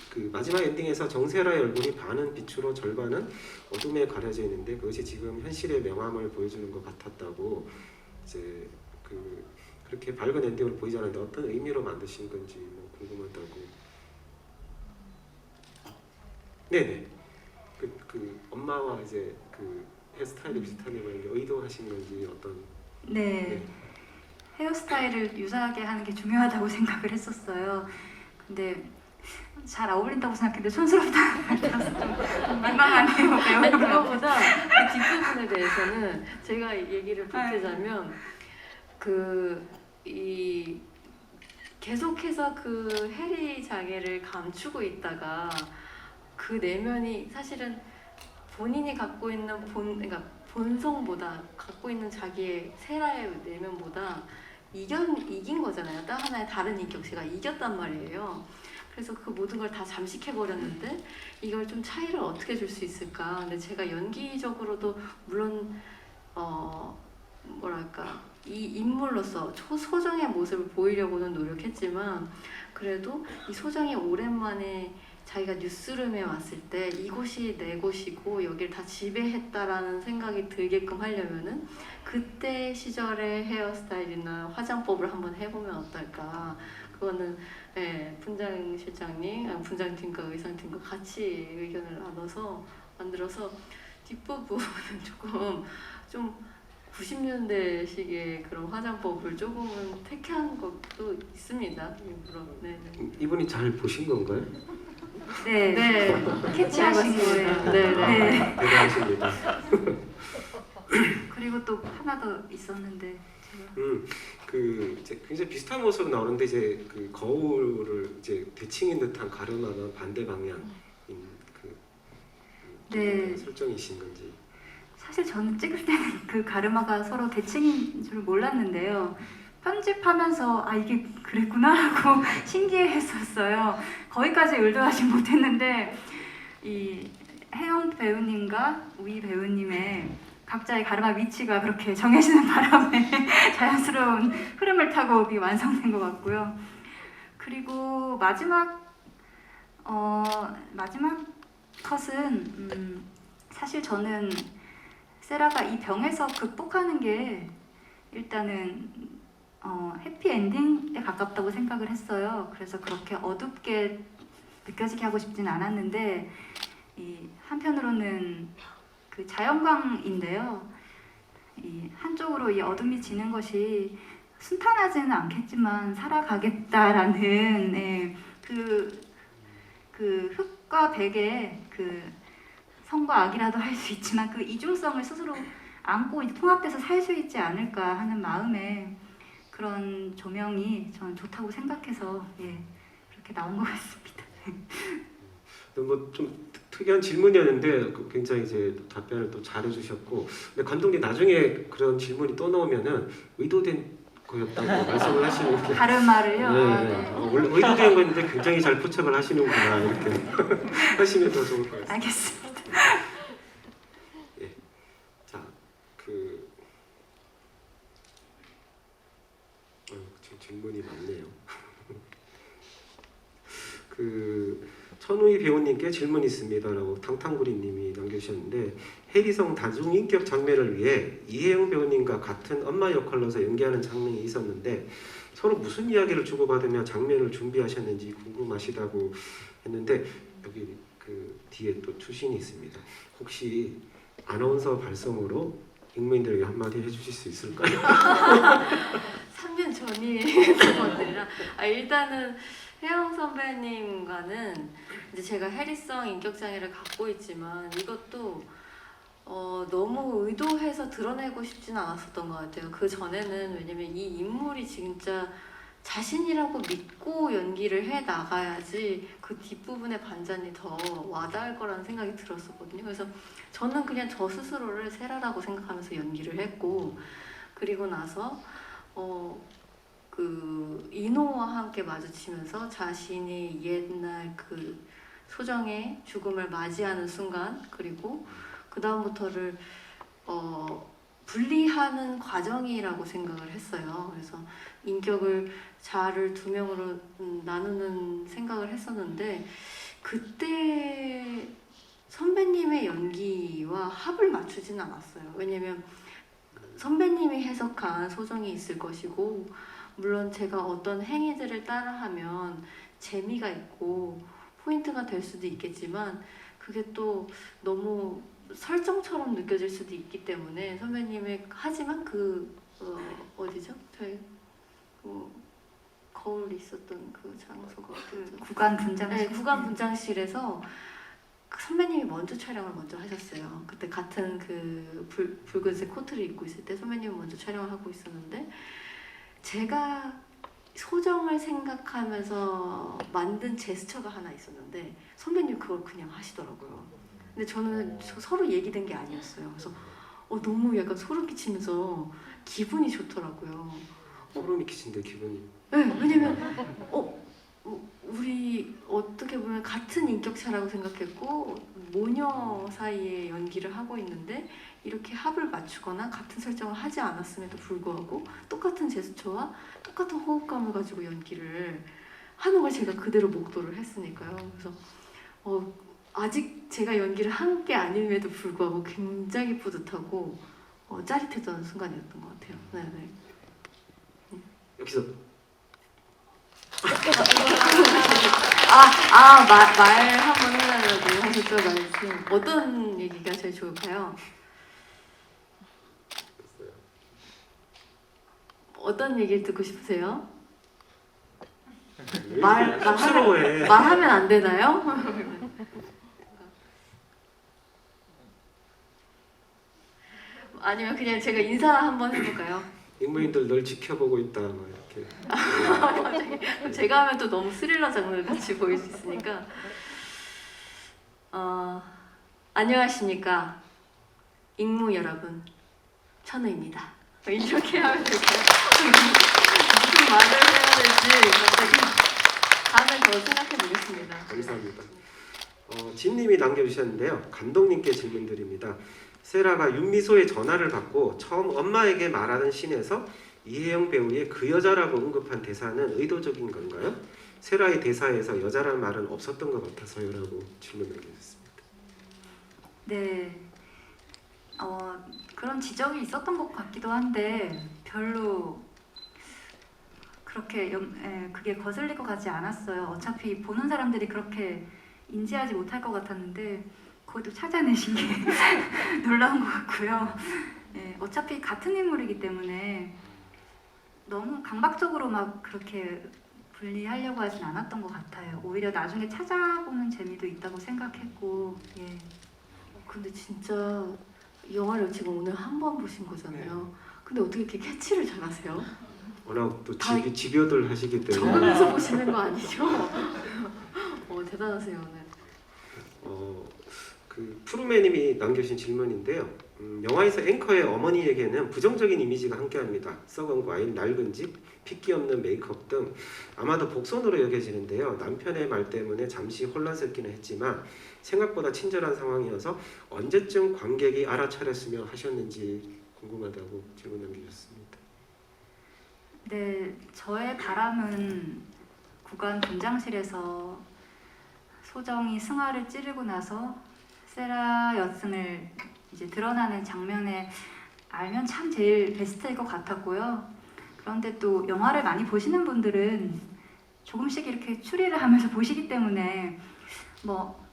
그 마지막 엔딩에서 정세라의 얼굴이 반은 빛으로 절반은 어둠에 가려져 있는데 그것이 지금 현실의 명암을 보여주는 것 같았다고 이제 그렇게 밝은 엔딩으로 보이지 않았는데 어떤 의미로 만드신 건지 뭐 궁금하다고. 네네. 그 엄마와 이제 그 헤어스타일이 비슷하게 보이는데 의도하신 건지 어떤. 네. 헤어스타일을 유사하게 하는 게 중요하다고 생각을 했었어요. 근데 잘 어울린다고 생각했는데 촌스럽다는 말 들어서 좀 민망하네요. 아니, 그거보다 그 뒷부분에 대해서는 제가 얘기를 보태자면 이 계속해서 그 해리 장애를 감추고 있다가 그 내면이 사실은 본인이 갖고 있는 그러니까 본성보다 갖고 있는 자기의 세라의 내면보다 이긴 거잖아요. 또 하나의 다른 인격체가 이겼단 말이에요. 그래서 그 모든 걸 다 잠식해버렸는데 이걸 좀 차이를 어떻게 줄 수 있을까. 근데 제가 연기적으로도 물론 뭐랄까 이 인물로서 소정의 모습을 보이려고는 노력했지만 그래도 이 소정이 오랜만에 자기가 뉴스룸에 왔을 때 이곳이 내 곳이고 여기를 다 지배했다라는 생각이 들게끔 하려면은 그때 시절의 헤어스타일이나 화장법을 한번 해보면 어떨까. 그거는 분장실장님, 분장팀과 의상팀과 같이 의견을 나눠서 만들어서 뒷부분은 조금 좀 90년대식의 그런 화장법을 조금은 택한 것도 있습니다. 일부러. 네. 이분이 잘 보신 건가요? 네, 캐치하신 거예요. 네. 네. 대단하십니다. 그리고 또 하나 더 있었는데 이제 굉장히 비슷한 모습으로 나오는데 이제 그 거울을 이제 대칭인 듯한 가르마가 반대 방향인 네. 설정이신 건지. 사실 저는 찍을 때는 그 가르마가 서로 대칭인 줄 몰랐는데요. 편집하면서 이게 그랬구나 하고 신기했었어요. 거기까지 의도하진 못했는데 이 혜영 배우님과 우희 배우님의 각자의 가르마 위치가 그렇게 정해지는 바람에 자연스러운 흐름을 타고 완성된 것 같고요. 그리고 마지막 컷은 사실 저는 세라가 이 병에서 극복하는 게 일단은 해피엔딩에 가깝다고 생각을 했어요. 그래서 그렇게 어둡게 느껴지게 하고 싶진 않았는데 한편으로는 그 자연광인데요. 한쪽으로 이 어둠이 지는 것이 순탄하지는 않겠지만 살아가겠다라는 그 흑과 백의 그 성과 악이라도 할 수 있지만 그 이중성을 스스로 안고 통합돼서 살 수 있지 않을까 하는 마음에 그런 조명이 저는 좋다고 생각해서 그렇게 나온 것 같습니다. 뭐 좀 특이한 질문이었는데 굉장히 이제 답변을 또 잘해주셨고, 근데 감독님 나중에 그런 질문이 또 나오면은 의도된 거였다고 말씀을 하시는 게 다른 말을요. 네, 아, 네. 네. 원래 의도된 건데 굉장히 잘 포착을 하시는구나 이렇게 하시면 더 좋을 것 같습니다. 알겠습니다. 자, 지금 질문이 많네요. 천우희 배우님께 질문 있습니다라고 탕탕구리님이 남겨주셨는데, 해리성 다중인격 장면을 위해 이혜영 배우님과 같은 엄마 역할로서 연기하는 장면이 있었는데 서로 무슨 이야기를 주고받으며 장면을 준비하셨는지 궁금하시다고 했는데, 여기 뒤에 또 추신이 있습니다. 혹시 아나운서 발성으로 익명인들에게 한마디 해주실 수 있을까요? 3년 전이 그것들이라 일단은 혜영 선배님과는 이제 제가 해리성 인격 장애를 갖고 있지만 이것도 너무 의도해서 드러내고 싶지는 않았었던 것 같아요. 그 전에는 왜냐면 이 인물이 진짜 자신이라고 믿고 연기를 해 나가야지 그 뒷부분의 반전이 더 와닿을 거라는 생각이 들었었거든요. 그래서 저는 그냥 저 스스로를 세라라고 생각하면서 연기를 했고, 그리고 나서 인호와 함께 마주치면서 자신이 옛날 그 소정의 죽음을 맞이하는 순간, 그리고 그 다음부터를 분리하는 과정이라고 생각을 했어요. 그래서 인격을 자아를 두 명으로 나누는 생각을 했었는데, 그때 선배님의 연기와 합을 맞추지는 않았어요. 왜냐면 선배님이 해석한 소정이 있을 것이고, 물론 제가 어떤 행위들을 따라하면 재미가 있고 포인트가 될 수도 있겠지만 그게 또 너무 설정처럼 느껴질 수도 있기 때문에 선배님의, 하지만 어디죠? 저희 거울 있었던 그 장소가 어디죠? 구간 분장실. 네, 구간 분장실에서 그 선배님이 먼저 촬영을 먼저 하셨어요. 그때 같은 붉은색 코트를 입고 있을 때 선배님이 먼저 촬영을 하고 있었는데, 제가 소정을 생각하면서 만든 제스처가 하나 있었는데 선배님 그걸 그냥 하시더라고요. 근데 저는 서로 얘기된 게 아니었어요. 그래서 너무 약간 소름 끼치면서 기분이 좋더라고요. 소름이 끼친데 기분이. 네, 왜냐면 우리 어떻게 보면 같은 인격차라고 생각했고 모녀 사이에 연기를 하고 있는데 이렇게 합을 맞추거나 같은 설정을 하지 않았음에도 불구하고 똑같은 제스처와 똑같은 호흡감을 가지고 연기를 하는 걸 제가 그대로 목도를 했으니까요. 그래서 아직 제가 연기를 한 게 아님에도 불구하고 굉장히 뿌듯하고 짜릿했던 순간이었던 것 같아요. 네네. 여기서 말 한번 해달라고 하셨죠, 말씀. 어떤 얘기가 제일 좋을까요? 어떤 얘기를 듣고 싶으세요? 쑥스러워해. 말하면 안 되나요? 아니면 그냥 제가 인사 한번 해볼까요? 인물인들 널 지켜보고 있다 막 이렇게. 제가 하면 또 너무 스릴러 장르 같이 보일 수 있으니까. 안녕하십니까 익무 여러분, 천우입니다. 이렇게 하면 될까요? 무슨 말을 해야 될지 다음에 더 생각해 보겠습니다. 감사합니다. 진님이 남겨주셨는데요. 감독님께 질문드립니다. 세라가 윤미소의 전화를 받고 처음 엄마에게 말하는 씬에서 이혜영 배우의 그 여자라고 언급한 대사는 의도적인 건가요? 세라의 대사에서 여자라는 말은 없었던 것 같아서요라고 질문 남겨주셨습니다. 네. 그런 지적이 있었던 것 같기도 한데 별로 그렇게 그게 거슬릴 것 같지 않았어요. 어차피 보는 사람들이 그렇게 인지하지 못할 것 같았는데 그것도 찾아내신 게 놀라운 것 같고요. 네, 어차피 같은 인물이기 때문에 너무 강박적으로 막 그렇게 분리하려고 하진 않았던 것 같아요. 오히려 나중에 찾아보는 재미도 있다고 생각했고. 예. 근데 진짜 영화를 지금 오늘 한 번 보신 거잖아요. 근데 어떻게 이렇게 캐치를 잘하세요? 워낙 또 다 집요들 하시기 때문에. 적으면서 보시는 거 아니죠? 대단하세요 오늘. 그 푸르메님이 남겨주신 질문인데요. 영화에서 앵커의 어머니에게는 부정적인 이미지가 함께합니다. 썩은 과일, 낡은 집, 핏기 없는 메이크업 등 아마도 복선으로 여겨지는데요. 남편의 말 때문에 잠시 혼란스럽기는 했지만 생각보다 친절한 상황이어서 언제쯤 관객이 알아차렸으면 하셨는지 궁금하다고 질문 남겨주셨습니다. 네, 저의 바람은 구간 분장실에서 소정이 승아를 찌르고 나서 세라 여슨을 이제 드러나는 장면에 알면 참 제일 베스트일 것 같았고요. 그런데 또 영화를 많이 보시는 분들은 조금씩 이렇게 추리를 하면서 보시기 때문에 뭐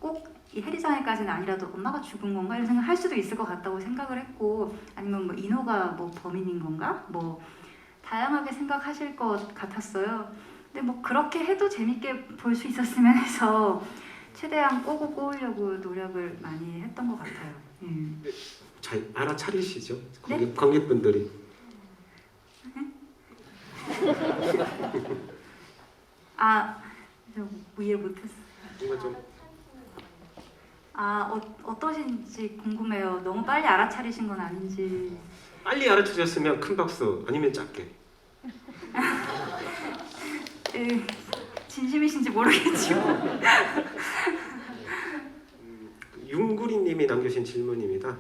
꼭 이 해리장애까지는 아니라도 엄마가 죽은 건가 이런 생각할 수도 있을 것 같다고 생각을 했고, 아니면 뭐 인호가 뭐 범인인 건가 뭐 다양하게 생각하실 것 같았어요. 근데 뭐 그렇게 해도 재밌게 볼 수 있었으면 해서 최대한 꼬고 꼬으려고 노력을 많이 했던 것 같아요. 잘 알아차리시죠? 네? 관객분들이. 저 이해 못했어요. 뭔가 좀 어떠신지 궁금해요. 너무 빨리 알아차리신 건 아닌지. 빨리 알아차렸으면 큰 박수, 아니면 작게. 진심이신지 모르겠지만. 윤구리님이 남겨주신 질문입니다.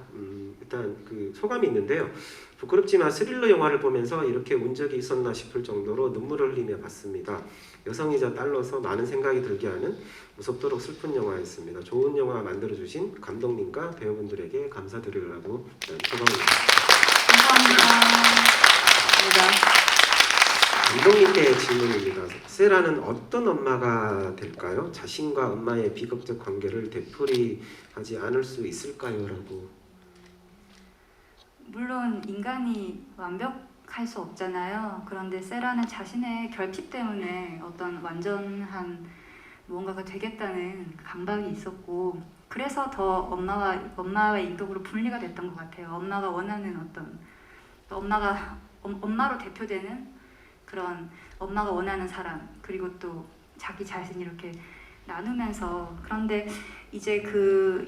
일단 그 소감이 있는데요. 부끄럽지만 스릴러 영화를 보면서 이렇게 운 적이 있었나 싶을 정도로 눈물을 흘리며 봤습니다. 여성이자 딸로서 많은 생각이 들게 하는 무섭도록 슬픈 영화였습니다. 좋은 영화 만들어주신 감독님과 배우분들에게 감사드리려고 소감입니다. 감사합니다. 감독님께 질문입니다. 세라는 어떤 엄마가 될까요? 자신과 엄마의 비극적 관계를 되풀이하지 않을 수 있을까요? 라고. 물론 인간이 완벽할 수 없잖아요. 그런데 세라는 자신의 결핍 때문에 어떤 완전한 무언가가 되겠다는 강박이 있었고, 그래서 더 엄마의 인격으로 분리가 됐던 것 같아요. 엄마가 원하는 어떤 엄마로 대표되는 그런 엄마가 원하는 사람, 그리고 또 자기 자신 이렇게 나누면서. 그런데 이제 그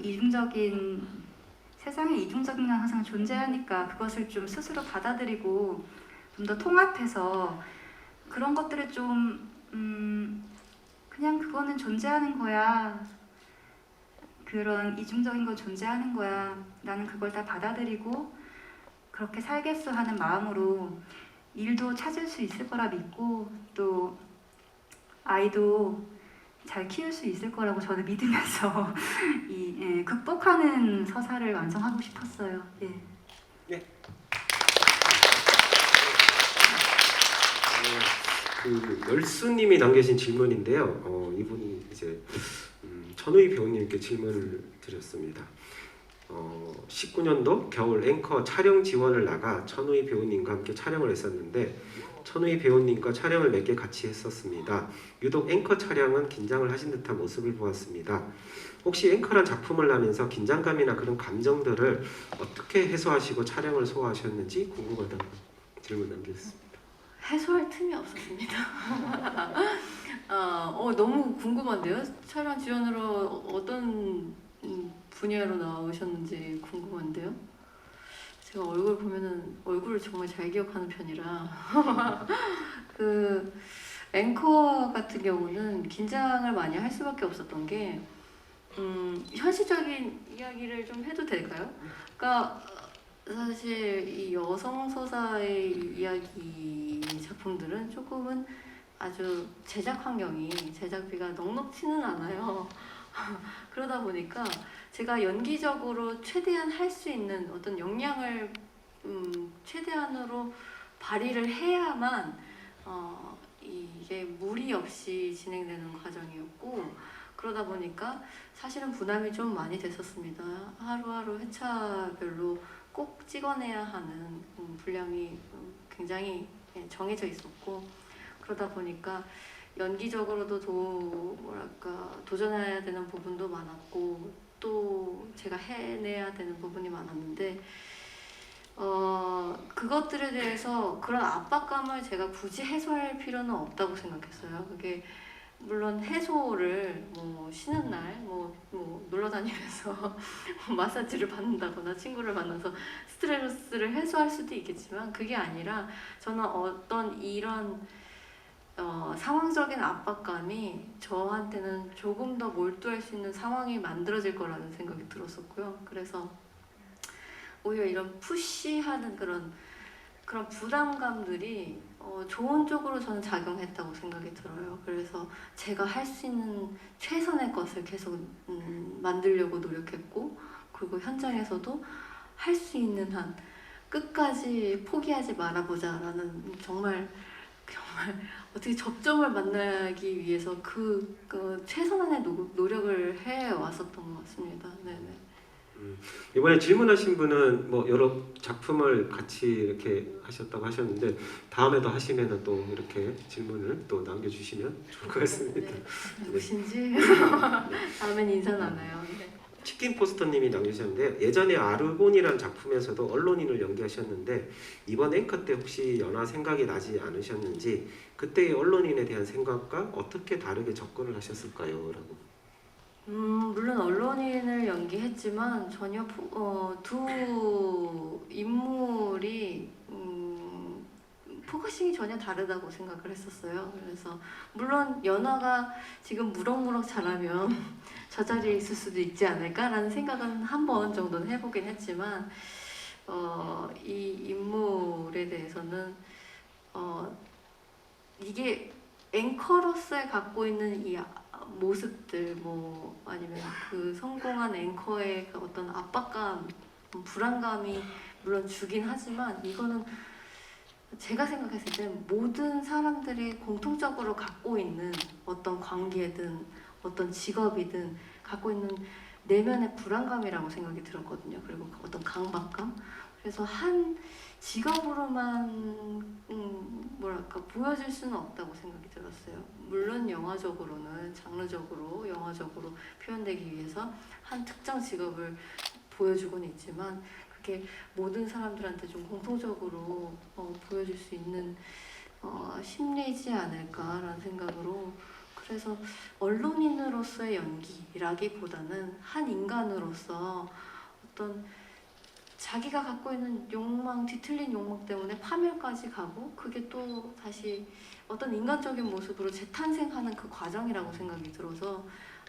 세상에 이중적인 건 항상 존재하니까 그것을 좀 스스로 받아들이고 좀 더 통합해서 그런 것들을 좀 그냥 그거는 존재하는 거야. 그런 이중적인 건 존재하는 거야. 나는 그걸 다 받아들이고 그렇게 살겠어 하는 마음으로 일도 찾을 수 있을 거라 믿고, 또 아이도 잘 키울 수 있을 거라고 저는 믿으면서 극복하는 서사를 완성하고 싶었어요. 예. 그 열수님이 남겨진 질문인데요. 이분이 이제 천우희 배우님께 질문을 드렸습니다. 19년도 겨울 앵커 촬영 지원을 나가 천우희 배우님과 함께 촬영을 했었는데 천우희 배우님과 촬영을 몇 개 같이 했었습니다. 유독 앵커 촬영은 긴장을 하신 듯한 모습을 보았습니다. 혹시 앵커란 작품을 하면서 긴장감이나 그런 감정들을 어떻게 해소하시고 촬영을 소화하셨는지 궁금하다고 질문 남겼습니다. 해소할 틈이 없었습니다. 너무 궁금한데요. 촬영 지원으로 어떤 분야로 나오셨는지 궁금한데요. 제가 얼굴 보면은 얼굴을 정말 잘 기억하는 편이라 그 앵커 같은 경우는 긴장을 많이 할 수밖에 없었던 게 현실적인 이야기를 좀 해도 될까요? 그러니까 사실 이 여성 서사의 이야기 작품들은 조금은 아주 제작 환경이 제작비가 넉넉지는 않아요. 그러다 보니까 제가 연기적으로 최대한 할 수 있는 어떤 역량을 최대한으로 발휘를 해야만 이게 무리 없이 진행되는 과정이었고, 그러다 보니까 사실은 부담이 좀 많이 됐었습니다. 하루하루 회차별로 꼭 찍어내야 하는 분량이 굉장히 정해져 있었고, 그러다 보니까 연기적으로도 도전해야 되는 부분도 많았고, 또 제가 해내야 되는 부분이 많았는데 그것들에 대해서 그런 압박감을 제가 굳이 해소할 필요는 없다고 생각했어요. 그게 물론 해소를 뭐 쉬는 날 뭐 놀러 다니면서 마사지를 받는다거나 친구를 만나서 스트레스를 해소할 수도 있겠지만 그게 아니라 저는 어떤 이런 상황적인 압박감이 저한테는 조금 더 몰두할 수 있는 상황이 만들어질 거라는 생각이 들었었고요. 그래서 오히려 이런 푸시하는 그런 부담감들이 좋은 쪽으로 저는 작용했다고 생각이 들어요. 그래서 제가 할 수 있는 최선의 것을 계속 만들려고 노력했고, 그리고 현장에서도 할 수 있는 한 끝까지 포기하지 말아보자라는 정말 어떻게 접점을 만나기 위해서 그 최선의 노력을 해 왔었던 것 같습니다. 네네. 이번에 질문하신 분은 뭐 여러 작품을 같이 이렇게 하셨다고 하셨는데 다음에도 하시면은 또 이렇게 질문을 또 남겨주시면 좋을 것 같습니다. 네. 누구신지 다음엔 인사 나눠요. 네. 치킨 포스터님이 남겨주셨는데 예전에 아르곤이라는 작품에서도 언론인을 연기하셨는데 이번 앵커 때 혹시 연화 생각이 나지 않으셨는지 그때의 언론인에 대한 생각과 어떻게 다르게 접근을 하셨을까요? 라고. 물론 언론인을 연기했지만 전혀 두 인물이 포커싱이 전혀 다르다고 생각을 했었어요. 그래서 물론 연화가 지금 무럭무럭 자라면 저 자리에 있을 수도 있지 않을까라는 생각은 한 번 정도는 해보긴 했지만 이 인물에 대해서는 이게 앵커로서의 갖고 있는 이 모습들 뭐 아니면 그 성공한 앵커의 그 어떤 압박감, 불안감이 물론 주긴 하지만 이거는 제가 생각했을 때 모든 사람들이 공통적으로 갖고 있는 어떤 관계든 어떤 직업이든 갖고 있는 내면의 불안감이라고 생각이 들었거든요. 그리고 어떤 강박감. 그래서 한 직업으로만 뭐랄까 보여질 수는 없다고 생각이 들었어요. 물론 영화적으로는 장르적으로 영화적으로 표현되기 위해서 한 특정 직업을 보여주곤 있지만 그게 모든 사람들한테 좀 공통적으로 보여줄 수 있는 심리지 않을까라는 생각으로 그래서 언론인으로서의 연기라기보다는 한 인간으로서 어떤 자기가 갖고 있는 욕망, 뒤틀린 욕망 때문에 파멸까지 가고 그게 또 다시 어떤 인간적인 모습으로 재탄생하는 그 과정이라고 생각이 들어서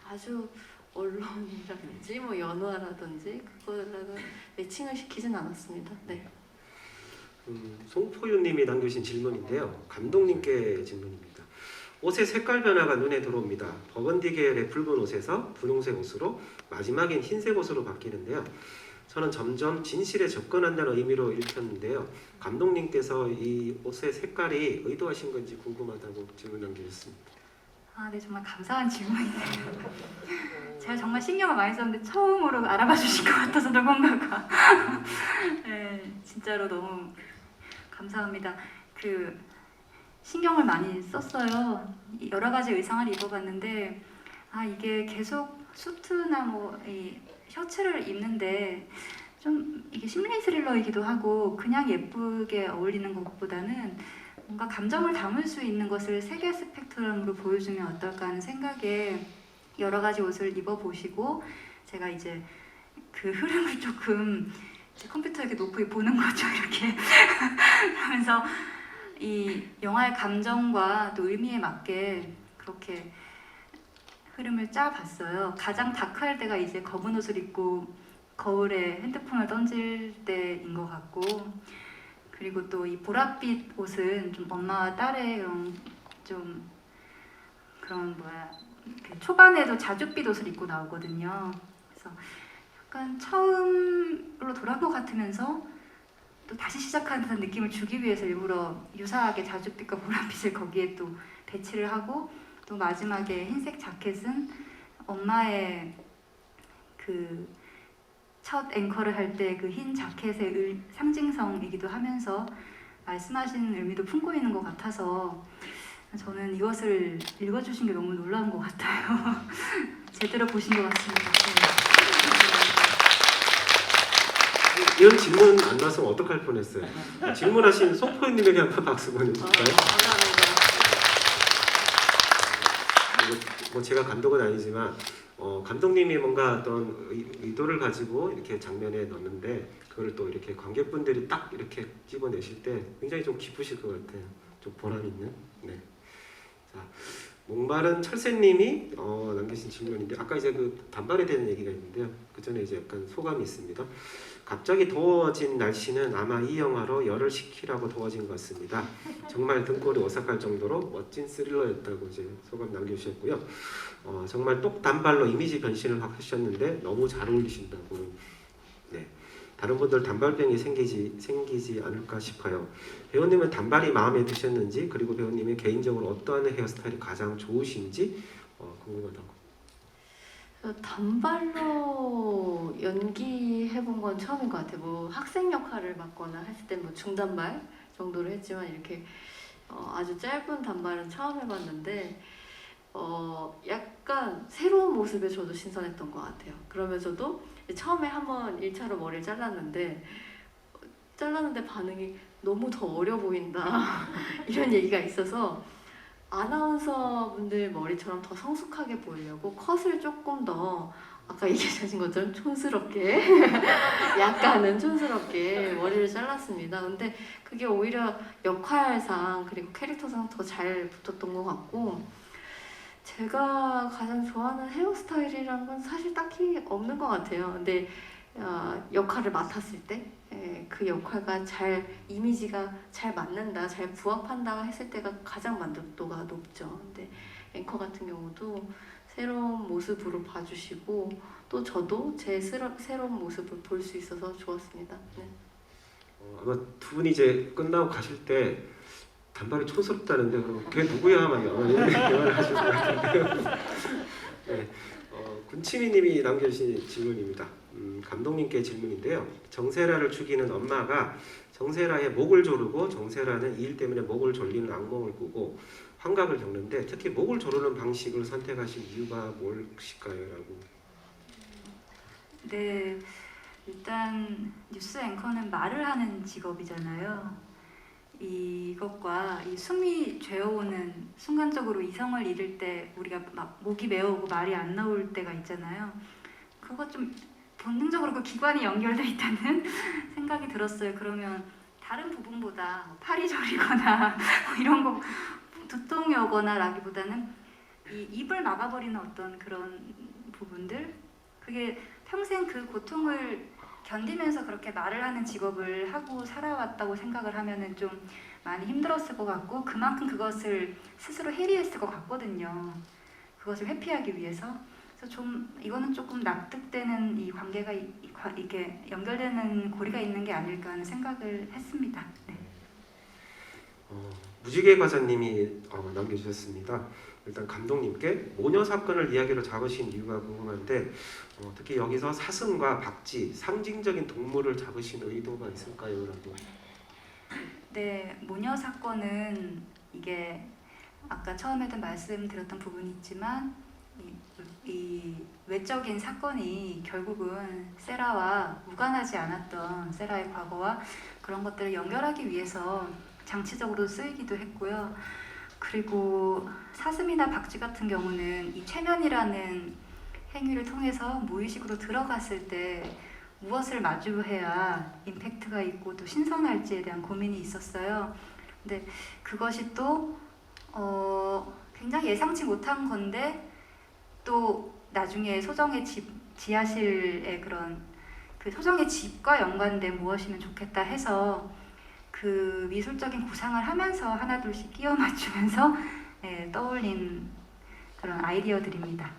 아주 언론이라든지 뭐 연화라든지 그거랑은 매칭을 시키진 않았습니다. 네. 송포유님이 남겨주신 질문인데요. 감독님께 질문입니다. 옷의 색깔 변화가 눈에 들어옵니다. 버건디 계열의 붉은 옷에서 분홍색 옷으로 마지막엔 흰색 옷으로 바뀌는데요. 저는 점점 진실에 접근한다는 의미로 읽혔는데요. 감독님께서 이 옷의 색깔이 의도하신 건지 궁금하다고 질문 남겨주셨습니다. 네, 정말 감사한 질문이네요. 제가 정말 신경을 많이 썼는데 처음으로 알아봐 주신 것 같아서 누군가가 네, 진짜로 너무 감사합니다. 신경을 많이 썼어요. 여러 가지 의상을 입어봤는데 이게 계속 수트나 이 셔츠를 입는데 좀 이게 심리 스릴러이기도 하고 그냥 예쁘게 어울리는 것보다는 뭔가 감정을 담을 수 있는 것을 세계 스펙트럼으로 보여주면 어떨까 하는 생각에 여러 가지 옷을 입어보시고 제가 이제 그 흐름을 조금 컴퓨터에 이렇게 놓고 보는 거죠. 이렇게 하면서 이 영화의 감정과 또 의미에 맞게 그렇게 흐름을 짜봤어요. 가장 다크할 때가 이제 검은 옷을 입고 거울에 핸드폰을 던질 때인 것 같고 그리고 또 이 보랏빛 옷은 좀 엄마와 딸의 그런 초반에도 자줏빛 옷을 입고 나오거든요. 그래서 약간 처음으로 돌아온 것 같으면서 또 다시 시작하는 듯한 느낌을 주기 위해서 일부러 유사하게 자줏빛과 보랏빛을 거기에 또 배치를 하고 또 마지막에 흰색 자켓은 엄마의 그 첫 앵커를 할 때 그 흰 자켓의 상징성이기도 하면서 말씀하신 의미도 품고 있는 것 같아서 저는 이것을 읽어주신 게 너무 놀라운 것 같아요. 제대로 보신 것 같습니다. 이런 질문 안 나왔으면 어떡할 뻔했어요. 질문하신 송포유님에게 한번 박수 보내줄까요? 감사합니다. 뭐 제가 감독은 아니지만 감독님이 뭔가 어떤 의도를 가지고 이렇게 장면에 넣는데 그걸 또 이렇게 관객분들이 딱 이렇게 집어내실 때 굉장히 좀 기쁘실 것 같아요. 좀 보람 있는. 네. 자, 목마른 철새님이 남기신 질문인데 아까 이제 그 단발에 대한 얘기가 있는데요. 그 전에 이제 약간 소감이 있습니다. 갑자기 더워진 날씨는 아마 이 영화로 열을 식히라고 더워진 것 같습니다. 정말 등골이 오싹할 정도로 멋진 스릴러였다고 이제 소감 남겨주셨고요. 정말 똑 단발로 이미지 변신을 하셨는데 너무 잘 어울리신다고. 네. 다른 분들 단발병이 생기지 않을까 싶어요. 배우님은 단발이 마음에 드셨는지 그리고 배우님이 개인적으로 어떠한 헤어스타일이 가장 좋으신지 궁금하다고. 단발로 연기해본 건 처음인 것 같아요. 뭐 학생 역할을 맡거나 했을 때 뭐 중단발 정도로 했지만 이렇게 아주 짧은 단발은 처음 해봤는데 약간 새로운 모습에 저도 신선했던 것 같아요. 그러면서도 처음에 한번 1차로 머리를 잘랐는데 반응이 너무 더 어려 보인다 이런 얘기가 있어서 아나운서 분들 머리처럼 더 성숙하게 보이려고 컷을 조금 더 아까 얘기하신 것처럼 촌스럽게 약간은 촌스럽게 머리를 잘랐습니다. 근데 그게 오히려 역할상 그리고 캐릭터상 더 잘 붙었던 것 같고 제가 가장 좋아하는 헤어스타일이란 건 사실 딱히 없는 것 같아요. 근데 역할을 맡았을 때 그 역할과 잘 이미지가 잘 맞는다, 잘 부합한다 했을 때가 가장 만족도가 높죠. 근데 앵커 같은 경우도 새로운 모습으로 봐주시고 또 저도 제 새로운 모습을 볼 수 있어서 좋았습니다. 네. 아마 두 분이 이제 끝나고 가실 때 단발이 촌스럽다는데 그럼 걔 누구야? 막 이런 대화를 하실 것 같은데요. 네. 군치미님이 남겨주신 질문입니다. 감독님께 질문인데요. 정세라를 죽이는 엄마가 정세라의 목을 조르고 정세라는 이 일 때문에 목을 졸리는 악몽을 꾸고 환각을 겪는데 특히 목을 조르는 방식을 선택하신 이유가 무엇일까요? 라고. 네, 일단 뉴스 앵커는 말을 하는 직업이잖아요. 이것과 이 숨이 죄어오는 순간적으로 이성을 잃을 때 우리가 막 목이 메어오고 말이 안 나올 때가 있잖아요. 그거 좀 본능적으로 그 기관이 연결돼 있다는 생각이 들었어요. 그러면 다른 부분보다 뭐 팔이 저리거나 뭐 이런 거 두통이 오거나 라기보다는 이 입을 막아버리는 어떤 그런 부분들 그게 평생 그 고통을 견디면서 그렇게 말을 하는 직업을 하고 살아왔다고 생각을 하면은 좀 많이 힘들었을 것 같고 그만큼 그것을 스스로 해리했을 것 같거든요. 그것을 회피하기 위해서. 그래서 좀 이거는 조금 납득되는 이 관계가 이게 연결되는 고리가 있는 게 아닐까 하는 생각을 했습니다. 네. 무지개 과자님이 남겨주셨습니다. 일단 감독님께 모녀 사건을 이야기로 잡으신 이유가 궁금한데 특히 여기서 사슴과 박쥐 상징적인 동물을 잡으신 의도가 있을까요? 라고. 네, 모녀 사건은 이게 아까 처음에도 말씀드렸던 부분이 있지만 이 외적인 사건이 결국은 세라와 무관하지 않았던 세라의 과거와 그런 것들을 연결하기 위해서 장치적으로 쓰이기도 했고요. 그리고 사슴이나 박쥐 같은 경우는 이 최면이라는 행위를 통해서 무의식으로 들어갔을 때 무엇을 마주해야 임팩트가 있고 또 신선할지에 대한 고민이 있었어요. 근데 그것이 또 굉장히 예상치 못한 건데 또 나중에 소정의 집 지하실의 그런 그 소정의 집과 연관된 무엇이면 좋겠다 해서 그 미술적인 구상을 하면서 하나둘씩 끼워 맞추면서 떠올린 그런 아이디어들입니다.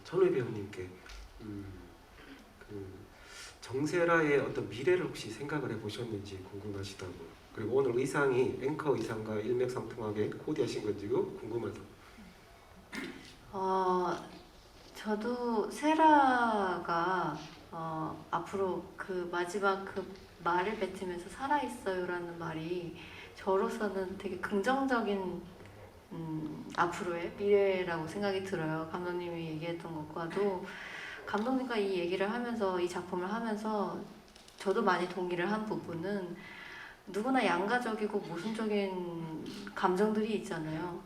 천우희 배우님께 그 정세라의 어떤 미래를 혹시 생각을 해보셨는지 궁금하시다고. 그리고 오늘 의상이 앵커 의상과 일맥상통하게 코디하신 건지도 궁금하다고. 저도 세라가 앞으로 그 마지막 그 말을 뱉으면서 살아있어요라는 말이 저로서는 되게 긍정적인 앞으로의 미래라고 생각이 들어요. 감독님이 얘기했던 것과도 감독님과 이 얘기를 하면서 이 작품을 하면서 저도 많이 동의를 한 부분은 누구나 양가적이고 모순적인 감정들이 있잖아요.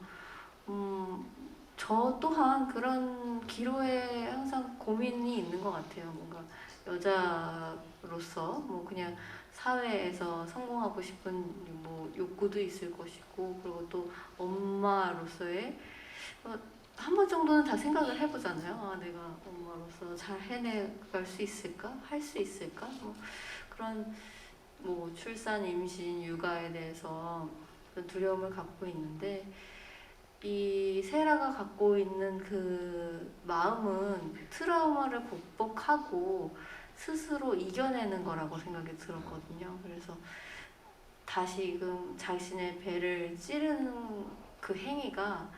저 또한 그런 기로에 항상 고민이 있는 것 같아요. 뭔가 여자로서 뭐 그냥 사회에서 성공하고 싶은 뭐 욕구도 있을 것이고, 그리고 또 엄마로서의 한 번 정도는 다 생각을 해보잖아요. 아, 내가 엄마로서 잘 해내갈 수 있을까? 할 수 있을까? 뭐 그런 뭐 출산, 임신, 육아에 대해서 그런 두려움을 갖고 있는데, 이 세라가 갖고 있는 그 마음은 트라우마를 극복하고 스스로 이겨내는 거라고 생각이 들었거든요. 그래서 다시금 자신의 배를 찌르는 그 행위가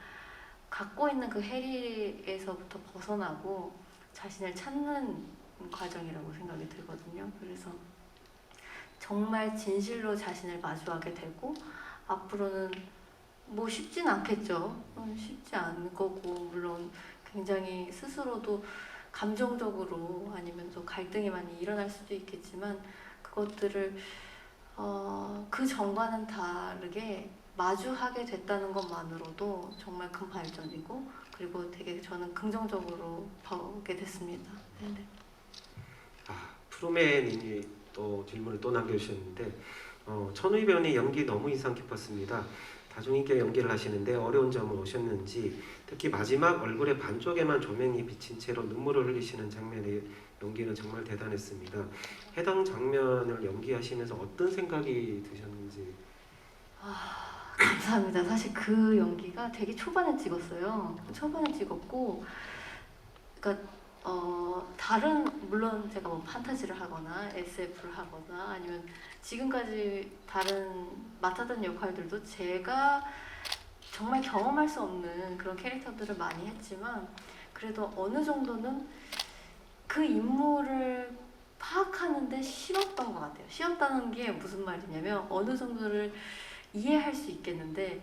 갖고 있는 그 해리에서부터 벗어나고 자신을 찾는 과정이라고 생각이 들거든요. 그래서 정말 진실로 자신을 마주하게 되고, 앞으로는 뭐 쉽진 않겠죠. 쉽지 않을 거고, 물론 굉장히 스스로도 감정적으로 아니면 또 갈등이 많이 일어날 수도 있겠지만, 그것들을 그 전과는 다르게 마주하게 됐다는 것만으로도 정말 큰 발전이고, 그리고 되게 저는 긍정적으로 보게 됐습니다. 네. 푸르메님이 또 질문을 또 남겨주셨는데, 천우희 배우님 연기 너무 인상 깊었습니다. 다중인격 연기를 하시는데 어려운 점은 오셨는지, 특히 마지막 얼굴의 반쪽에만 조명이 비친 채로 눈물을 흘리시는 장면의 연기는 정말 대단했습니다. 해당 장면을 연기하시면서 어떤 생각이 드셨는지. 감사합니다. 사실 그 연기가 되게 초반에 찍었어요. 초반에 찍었고, 그러니까 다른, 물론 제가 뭐 판타지를 하거나 SF를 하거나 아니면 지금까지 다른 맡았던 역할들도 제가 정말 경험할 수 없는 그런 캐릭터들을 많이 했지만, 그래도 어느 정도는 그 인물을 파악하는데 쉬웠던 것 같아요. 쉬웠다는 게 무슨 말이냐면, 어느 정도를 이해할 수 있겠는데,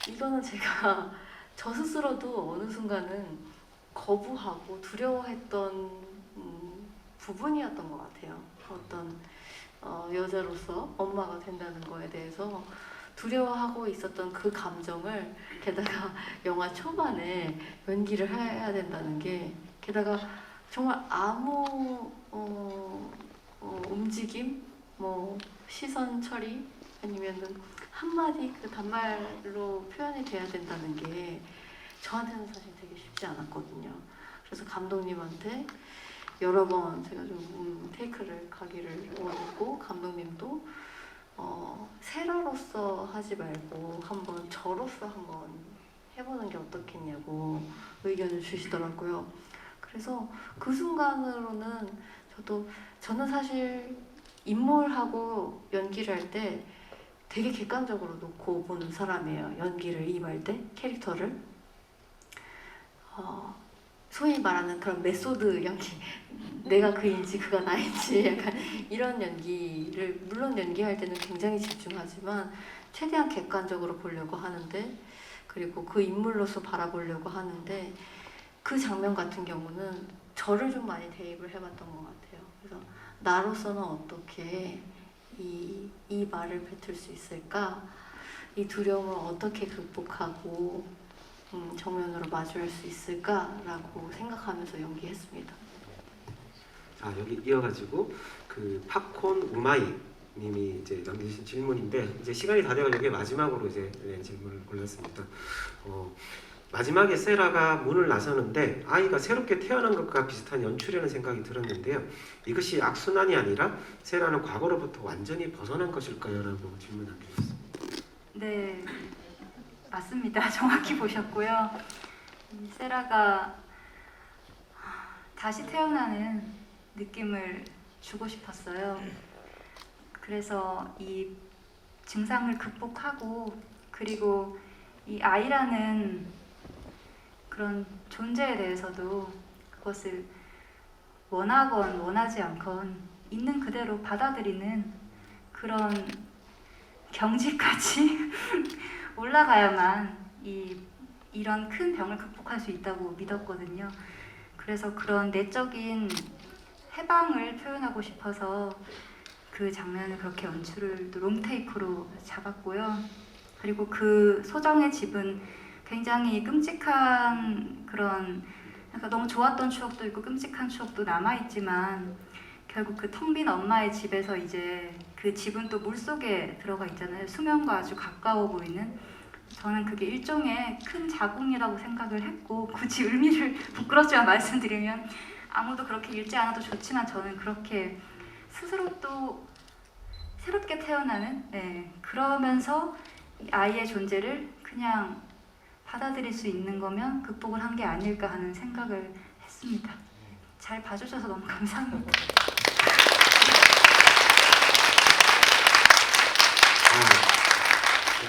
이거는 제가 저 스스로도 어느 순간은 거부하고 두려워했던 부분이었던 것 같아요. 어떤 여자로서 엄마가 된다는 거에 대해서 두려워하고 있었던 그 감정을, 게다가 영화 초반에 연기를 해야 된다는 게, 게다가 정말 아무 움직임, 뭐 시선 처리 아니면은 한마디 그 단말로 표현이 돼야 된다는 게 저한테는 사실 되게 쉽지 않았거든요. 그래서 감독님한테 여러 번 제가 좀 테이크를 가기를 원했고, 감독님도 세라로서 하지 말고 한번 저로서 한번 해보는 게 어떻겠냐고 의견을 주시더라고요. 그래서 그 순간으로는 저는 사실 인물하고 연기를 할 때 되게 객관적으로 놓고 보는 사람이에요. 연기를 임할 때 캐릭터를 소위 말하는 그런 메소드 연기, 내가 그인지 그가 나인지 약간 이런 연기를, 물론 연기할 때는 굉장히 집중하지만 최대한 객관적으로 보려고 하는데, 그리고 그 인물로서 바라보려고 하는데, 그 장면 같은 경우는 저를 좀 많이 대입을 해봤던 것 같아요. 그래서 나로서는 어떻게 이 말을 뱉을 수 있을까? 이 두려움을 어떻게 극복하고 정면으로 마주할 수 있을까라고 생각하면서 연기했습니다. 자, 여기 이어가지고 그 팝콘 우마이 님이 이제 남겨주신 질문인데, 이제 시간이 다 돼가지고 이게 마지막으로 이제 질문을 골랐습니다. 마지막에 세라가 문을 나서는데 아이가 새롭게 태어난 것과 비슷한 연출이라는 생각이 들었는데요. 이것이 악순환이 아니라 세라는 과거로부터 완전히 벗어난 것일까요? 라고 질문 남겨주셨습니다. 네, 맞습니다. 정확히 보셨고요. 세라가 다시 태어나는 느낌을 주고 싶었어요. 그래서 이 증상을 극복하고, 그리고 이 아이라는 그런 존재에 대해서도 그것을 원하건 원하지 않건 있는 그대로 받아들이는 그런 경지까지 올라가야만 이런 큰 병을 극복할 수 있다고 믿었거든요. 그래서 그런 내적인 해방을 표현하고 싶어서 그 장면을 그렇게 연출을 또 롱테이크로 잡았고요. 그리고 그 소정의 집은 굉장히 끔찍한 그런 약간 너무 좋았던 추억도 있고 끔찍한 추억도 남아있지만 결국 그 텅 빈 엄마의 집에서 이제 그 집은 또 물속에 들어가 있잖아요. 수면과 아주 가까워 보이는. 저는 그게 일종의 큰 자궁이라고 생각을 했고 굳이 의미를 부끄럽지만 말씀드리면 아무도 그렇게 읽지 않아도 좋지만 저는 그렇게 스스로 또 새롭게 태어나는 그러면서 이 아이의 존재를 그냥 받아들일 수 있는 거면 극복을 한 게 아닐까 하는 생각을 했습니다. 잘 봐주셔서 너무 감사합니다.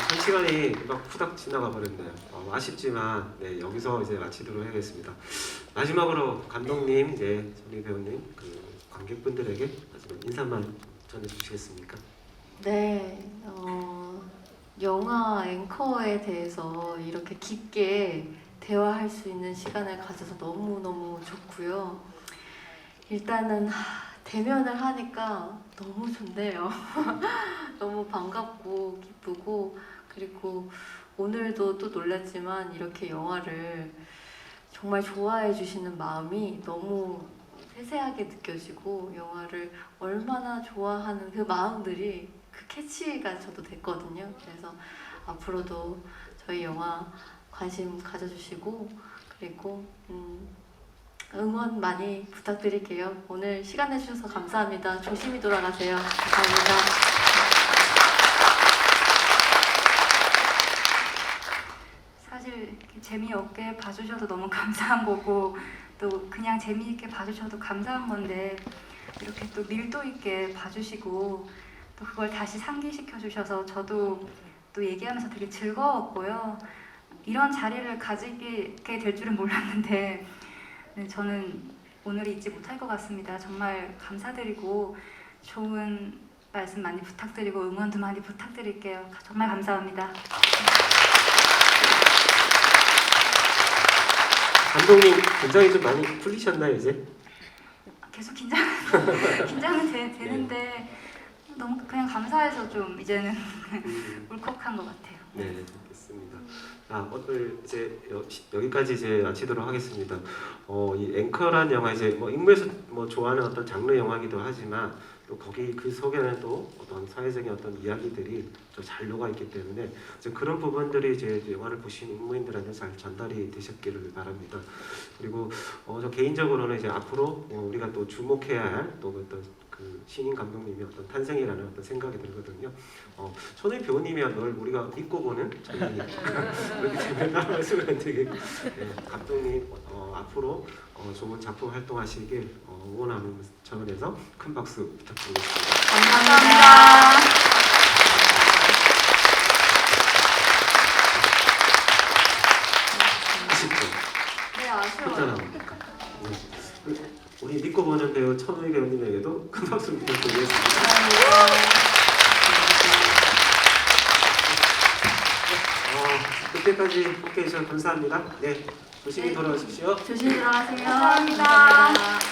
한 시간이 막 후닥 지나가 버렸네요. 아쉽지만 네, 여기서 이제 마치도록 하겠습니다. 마지막으로 감독님, 이제 선희 배우님, 그 관객분들에게 마지막 인사만 전해주시겠습니까? 네, 영화 앵커에 대해서 이렇게 깊게 대화할 수 있는 시간을 가져서 너무너무 좋고요. 일단은 대면을 하니까 너무 좋네요. 너무 반갑고 기쁘고, 그리고 오늘도 또 놀랐지만 이렇게 영화를 정말 좋아해 주시는 마음이 너무 세세하게 느껴지고 영화를 얼마나 좋아하는 그 마음들이 그 캐치가 저도 됐거든요. 그래서 앞으로도 저희 영화 관심 가져주시고 그리고 응원 많이 부탁드릴게요. 오늘 시간 내주셔서 감사합니다. 조심히 돌아가세요. 감사합니다. 사실 이렇게 재미없게 봐주셔서 너무 감사한 거고 또 그냥 재미있게 봐주셔도 감사한 건데 이렇게 또 밀도 있게 봐주시고 또 그걸 다시 상기시켜 주셔서 저도 또 얘기하면서 되게 즐거웠고요. 이런 자리를 가지게 될 줄은 몰랐는데 네, 저는 오늘을 잊지 못할 것 같습니다. 정말 감사드리고 좋은 말씀 많이 부탁드리고 응원도 많이 부탁드릴게요. 정말 감사합니다. 감독님 긴장이 좀 많이 풀리셨나요 이제? 계속 긴장은 되는데 너무 그냥 감사해서 좀 이제는 울컥한 것 같아요. 네, 알겠습니다. 오늘 이제 여기까지 이제 마치도록 하겠습니다. 이 앵커란 영화 이제 뭐 인물에서 뭐 좋아하는 어떤 장르 영화이기도 하지만 또 거기 그 속에는 또 어떤 사회적인 어떤 이야기들이 좀 잘 녹아 있기 때문에 이제 그런 부분들이 이제 영화를 보시는 인물들한테 잘 전달이 되셨기를 바랍니다. 그리고 저 개인적으로는 이제 앞으로 우리가 또 주목해야 할 또 어떤 그 신인 감독님의 어떤 탄생이라는 어떤 생각이 들거든요. 손희 배우님이야 늘 우리가 믿고 보는 이렇게 재밌는 말씀을 되게 감독님 앞으로 좋은 작품 활동하시길 응원하는 차원에서 큰 박수 부탁드리겠습니다. 감사합니다. 20분. 네, 아쉬워요. 괜찮아. 우리 믿고 보는 배우 천우희 배우님에게도 큰 박수 부탁드리겠습니다. 그때까지 함께해 주셔서 감사합니다. 네, 조심히 돌아오십시오. 조심히 들어가세요. 감사합니다.